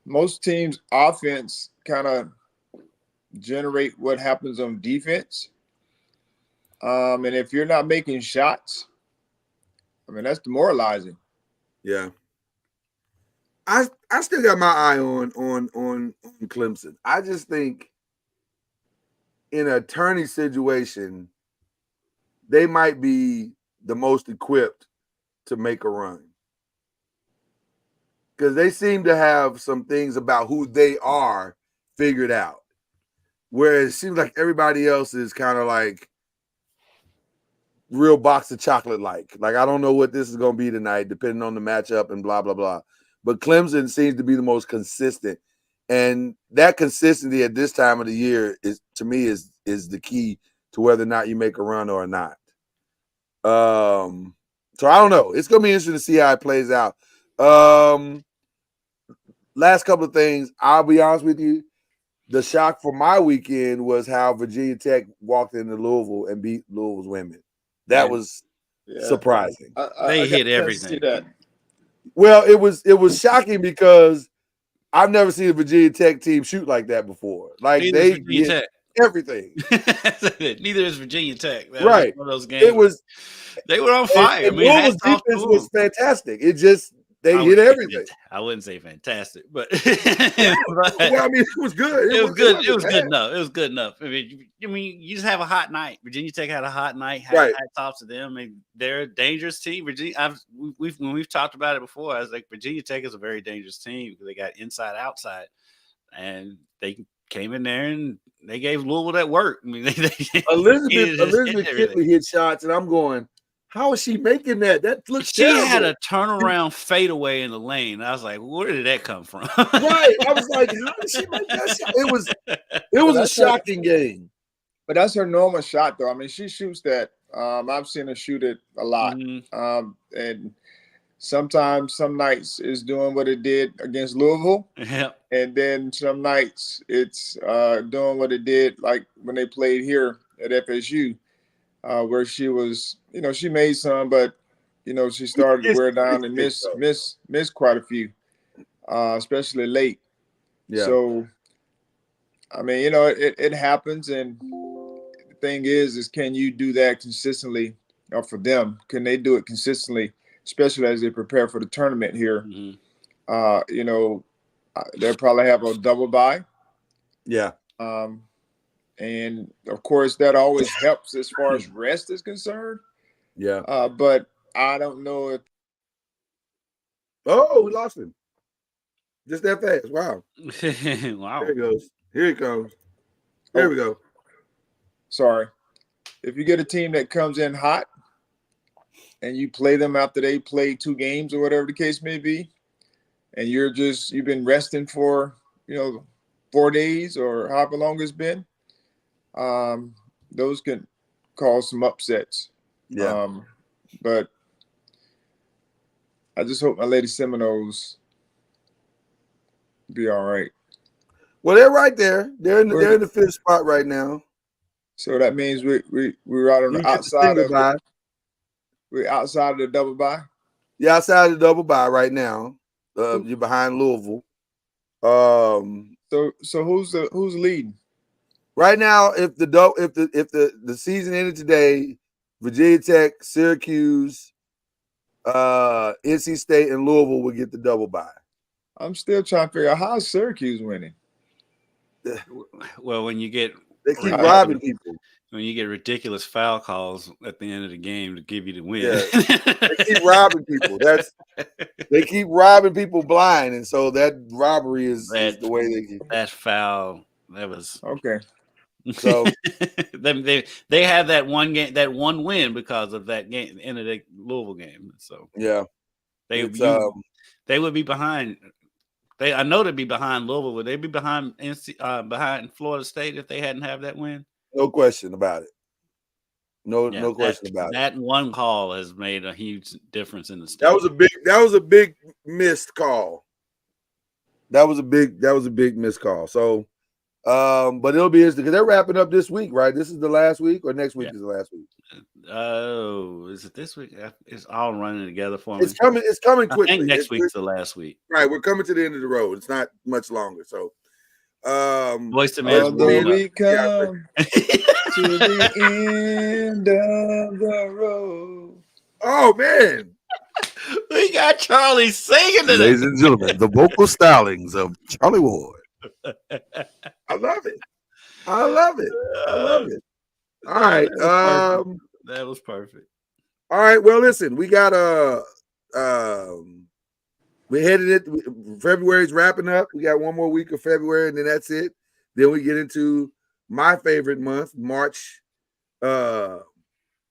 most teams' offense kind of generate what happens on defense. And if you're not making shots, I mean, that's demoralizing. Yeah. I still got my eye on Clemson. I just think in a tourney situation, they might be the most equipped to make a run. Because they seem to have some things about who they are figured out. Whereas it seems like everybody else is kind of like real box of chocolate like. Like, I don't know what this is going to be tonight, depending on the matchup and blah, blah, blah. But Clemson seems to be the most consistent. And that consistency at this time of the year is, to me, is the key to whether or not you make a run or not. So I don't know. It's going to be interesting to see how it plays out. Last couple of things, I'll be honest with you. The shock for my weekend was how Virginia Tech walked into Louisville and beat Louisville's women. That was surprising. They hit everything. Well, it was shocking because I've never seen a Virginia Tech team shoot like that before. Like they hit everything. Neither is Virginia Tech. That right. was one of those games. They were on fire. And Louisville's defense was fantastic. It just They hit everything. I wouldn't say fantastic, but, Well, I mean, it was good. it was good. It was bad. good enough. It was good enough. I mean, you just have a hot night. Virginia Tech had a hot night. Right. Hats off to them. I mean, they're a dangerous team. Virginia. When we've talked about it before, I was like, Virginia Tech is a very dangerous team because they got inside, outside, and they came in there and they gave Louisville that work. I mean, Elizabeth Kitley hit shots, and I'm going, how is she making that? That looks She terrible. had a turnaround fadeaway in the lane. I was like, where did that come from? Right. I was like, how did she make that shot? It was a shocking game. But that's her normal shot, though. I mean, she shoots that. I've seen her shoot it a lot. And sometimes, some nights, it's doing what it did against Louisville. Yeah. And then some nights, it's doing what it did, like when they played here at FSU, where she was, she made some, but, she started to wear down and miss quite a few, especially late. Yeah. So, I mean, it happens. And the thing is can you do that consistently for them? Can they do it consistently, especially as they prepare for the tournament here? They'll probably have a double bye. Yeah. And of course, that always helps as far as rest is concerned. Yeah. But I don't know if. Oh, we lost him. Just that fast. Wow. Wow. There he goes. Here he comes. There we go. Sorry. If you get a team that comes in hot and you play them after they play 2 games or whatever the case may be, and you've been resting for, 4 days or however long it's been, those can cause some upsets. Yeah. But I just hope my Lady Seminoles be all right. Well, they're right there. They're in the 5th spot right now. So that means we're out on the outside of we're outside of the double bye. Yeah, outside of the double bye right now. You're behind Louisville. So who's leading? Right now, if the season ended today, Virginia Tech, Syracuse, NC State, and Louisville would get the double bye. I'm still trying to figure out how Syracuse winning. Well, when you get They keep robbing people. When you get ridiculous foul calls at the end of the game to give you the win. Yeah. They keep robbing people. They keep robbing people blind, and so that robbery is the way they keep. That foul. That was okay. So they have that one game, that one win because of that game, end of the Louisville game. So yeah, they would be behind. I know they'd be behind Louisville. Would they be behind behind Florida State if they hadn't have that win? No question about it. No question about it. That one call has made a huge difference in the state. That was a big missed call. That was a big missed call. So, but it'll be interesting because they're wrapping up this week, right? This is the last week, or next week is the last week? Oh, is it this week? It's all running together for me. It's coming quickly. I think next week's the last week. Right, we're coming to the end of the road. It's not much longer. So, Voice to man. We come to the end of the road. Oh man, we got Charlie singing today. Ladies and gentlemen, the vocal stylings of Charlie Ward. I love it. All right. That was perfect. All right. Well, listen, we got we're headed it. February's wrapping up. We got one more week of February, and then that's it. Then we get into my favorite month, March. And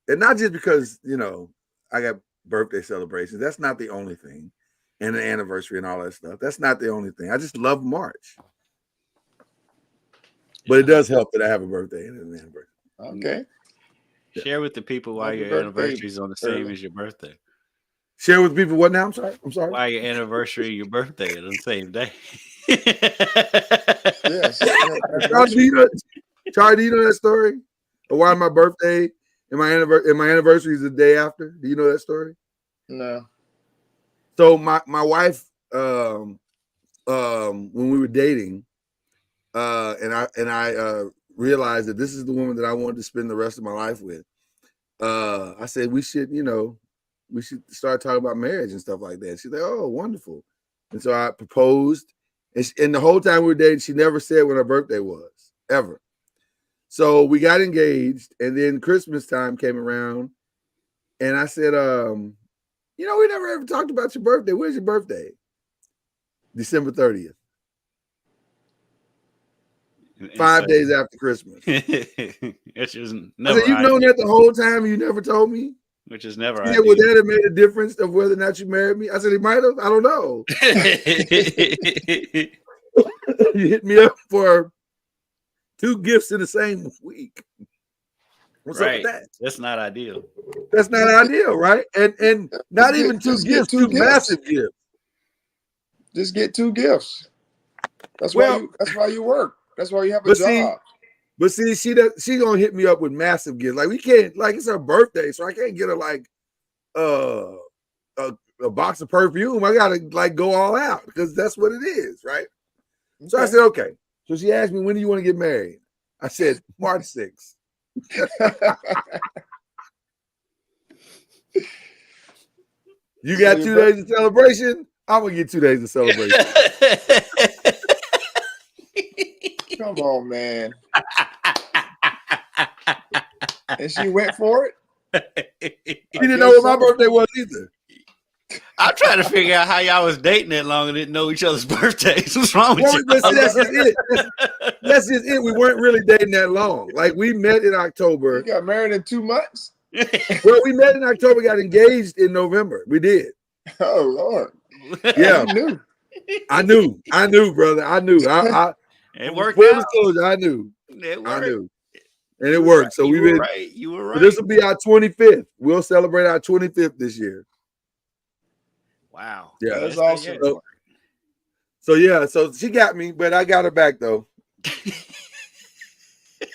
not just because, I got birthday celebrations. That's not the only thing. And an anniversary and all that stuff. That's not the only thing. I just love March. But it does help that I have a birthday and an anniversary. Okay. Share with the people why your anniversary is on the same as your birthday. Share with people what now? I'm sorry. Why your anniversary and your birthday are the same day. Yes. Charlie, do you know that story? Or why my birthday and my anniversary is the day after? Do you know that story? No. So my wife, when we were dating, and I realized that this is the woman that I wanted to spend the rest of my life with. I said we should, we should start talking about marriage and stuff like that. She's like, oh, wonderful. And so I proposed. And the whole time we were dating, she never said when her birthday was, ever. So we got engaged, and then Christmas time came around, and I said, we never ever talked about your birthday. Where's your birthday? December 30th. 5 days after Christmas. It's just I said, you've known that the whole time, you never told me? Which is never Yeah, would that have made a difference of whether or not you married me? I said, it might have. I don't know. You hit me up for 2 gifts in the same week. What's up with that? That's not ideal. That's not ideal, right? And not even 2 gifts, 2 massive gifts. Just get 2 gifts. That's why you work. That's why you have a job. But see, she gonna hit me up with massive gifts. Like we can't, like it's her birthday, so I can't get her like a box of perfume. I gotta like go all out because that's what it is, right? Okay. So I said, okay. So she asked me, when do you want to get married? I said, March 6th. You got 2 days of celebration? I'm gonna get 2 days of celebration. Come on, man. And she went for it? She didn't know what my birthday was either. I'm trying to figure out how y'all was dating that long and didn't know each other's birthdays. What's wrong with you? That's just it. That's just it. We weren't really dating that long. Like we met in October. You got married in 2 months? Well, we met in October, got engaged in November. We did. Oh, Lord. Yeah. I knew, brother. I knew. It worked out. I knew. It worked. I knew. And it worked. So you were right. You were right. This will be our 25th. We'll celebrate our 25th this year. Wow. Yeah. That's awesome. So she got me, but I got her back though.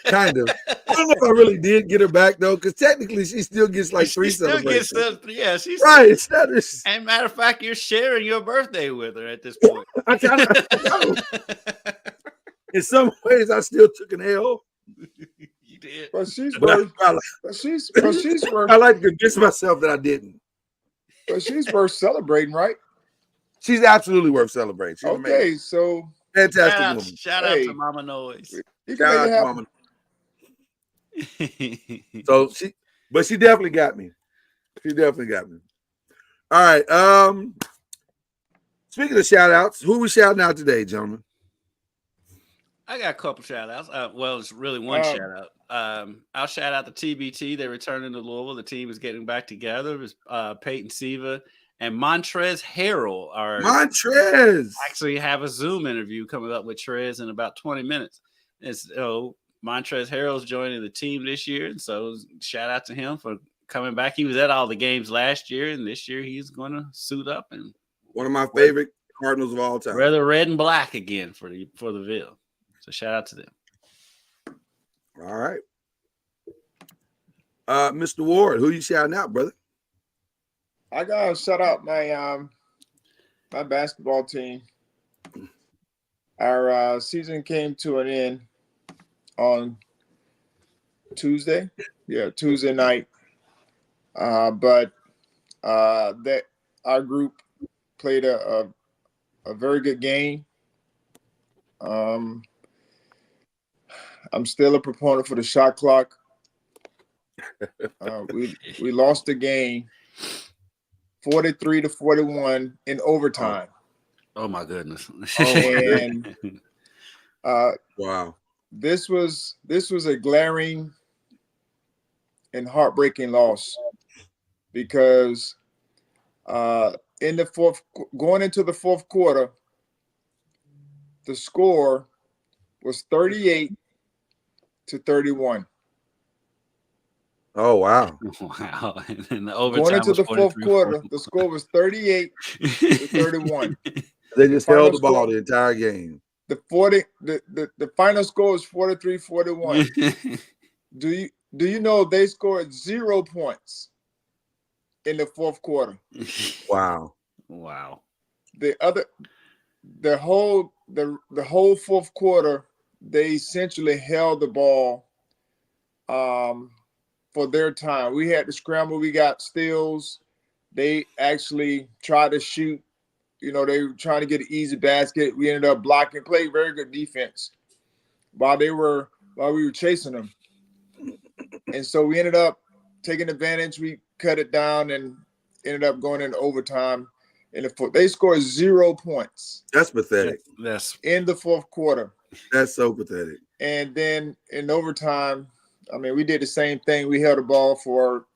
Kind of. I don't know if I really did get her back though, because technically she still gets like 3 celebrations. She's right. It's not, and matter of fact, you're sharing your birthday with her at this point. I kinda, in some ways, I still took an L. You did. But she's worth. I like to convince myself that I didn't. But she's worth celebrating, right? She's absolutely worth celebrating. She's okay, amazing. So fantastic woman. Shout out to Mama Noise. Shout out to Mama. So she definitely got me. She definitely got me. All right. Speaking of shout outs, who we shouting out today, gentlemen? I got a couple shout outs. Well, it's really one shout out. I'll shout out the TBT. They're returning to Louisville. The team is getting back together. It was Peyton Siva and Montrez Harrell actually have a Zoom interview coming up with Trez in about 20 minutes. And so Montrez Harrell's joining the team this year. And so shout out to him for coming back. He was at all the games last year, and this year he's going to suit up and one of my favorite Cardinals of all time. Wear the red and black again for the Ville. So shout out to them. All right. Mr. Ward, who you shouting out, brother? I gotta shout out my my basketball team. Our season came to an end on Tuesday. Yeah, Tuesday night. But that our group played a very good game. I'm still a proponent for the shot clock. We lost the game 43-41 in overtime. Oh my goodness. And wow. This was a glaring and heartbreaking loss because in the going into the fourth quarter, the score was 38-31. Oh wow! Wow! And the overtime going into the fourth quarter, the score was 38-31. They just held the ball the entire game. The final score was 43-41. Do you know they scored 0 points in the fourth quarter? Wow! Wow! The whole fourth quarter, they essentially held the ball for their time. We had to scramble. We got steals. they actually tried to shoot. You know, they were trying to get an easy basket. We ended up blocking, played very good defense while we were chasing them. And so we ended up taking advantage. We cut it down and ended up going into overtime. They scored 0 points. That's pathetic. That's in the fourth quarter. That's so pathetic. And then in overtime, I mean, we did the same thing. We held the ball for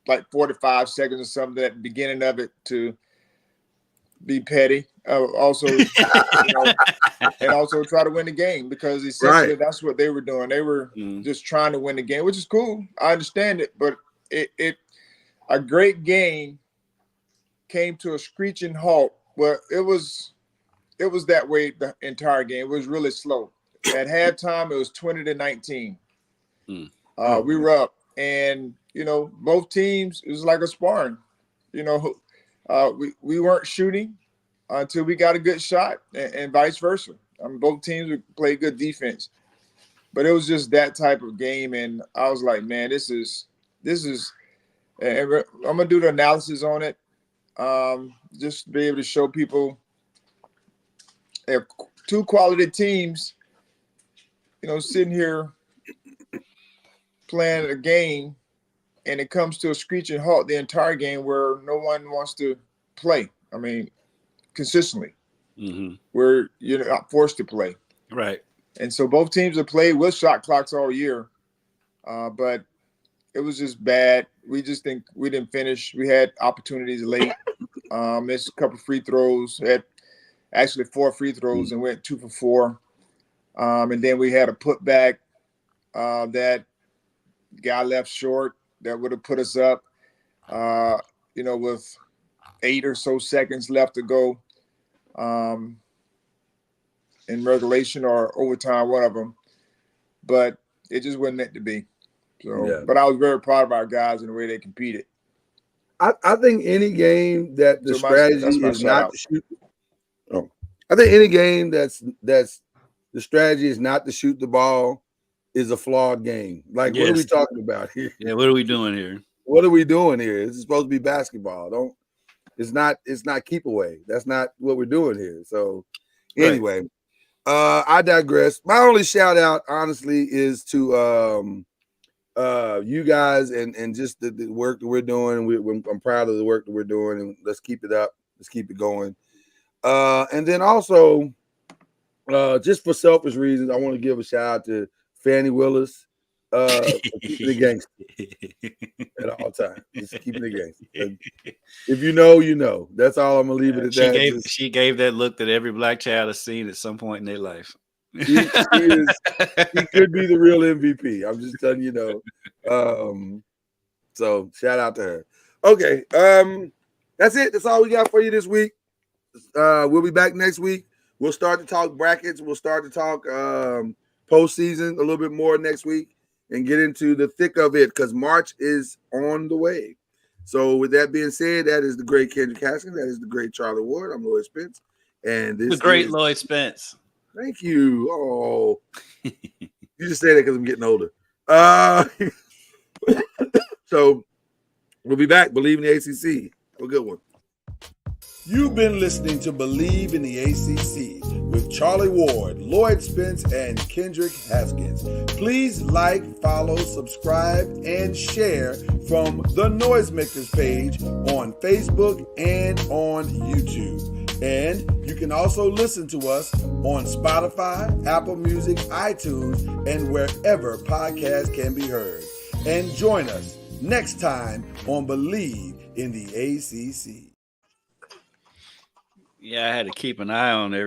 like 45 seconds or something at the beginning of it to be petty. Also, and also try to win the game, because essentially that's what they were doing. They were just trying to win the game, which is cool. I understand it, but a great game came to a screeching halt. Well, it was that way the entire game. It was really slow. At halftime, it was 20-19. We were up, and both teams, it was like a sparring. We weren't shooting until we got a good shot, and vice versa. I mean, both teams would play good defense, but it was just that type of game, and I was like, man, this is. And I'm gonna do the analysis on it, just to be able to show people if two quality teams, sitting here playing a game, and it comes to a screeching halt the entire game where no one wants to play. I mean, consistently, where you're not forced to play. Right. And so both teams have played with shot clocks all year, but it was just bad. We just think we didn't finish. We had opportunities late. Missed a couple free throws. Had actually 4 free throws and went 2 for 4. And then we had a putback that guy left short that would have put us up, with 8 or so seconds left to go in regulation or overtime, one of them. But it just wasn't meant to be. So, But I was very proud of our guys and the way they competed. I think any game that the strategy is not to shoot. I think any game that's the strategy is not to shoot the ball is a flawed game. Like, what are we talking about here? Yeah, what are we doing here? What are we doing here? It's supposed to be basketball. It's not keep away. That's not what we're doing here. So anyway, I digress. My only shout out, honestly, is to you guys and just the work that we're doing. I'm proud of the work that we're doing, and let's keep it up. Let's keep it going. And then also, just for selfish reasons, I want to give a shout out to Fannie Willis, for keeping the gangster at all times. Just keeping the gangster. If you know, you know. That's all I'm gonna leave it at that. She gave that look that every black child has seen at some point in their life. She could be the real MVP. I'm just telling you, so shout out to her. Okay, that's it. That's all we got for you this week. We'll be back next week. We'll start to talk brackets. We'll start to talk postseason a little bit more next week and get into the thick of it, because March is on the way. So with that being said, that is the great Kendrick Haskins. That is the great Charlie Ward. I'm Lloyd Spence. And this the great Lloyd Spence. Thank you. Oh, you just say that because I'm getting older. So we'll be back. Believe in the ACC. Have a good one. You've been listening to Believe in the ACC with Charlie Ward, Lloyd Spence, and Kendrick Haskins. Please like, follow, subscribe, and share from the Noisemakers page on Facebook and on YouTube. And you can also listen to us on Spotify, Apple Music, iTunes, and wherever podcasts can be heard. And join us next time on Believe in the ACC. Yeah, I had to keep an eye on everything.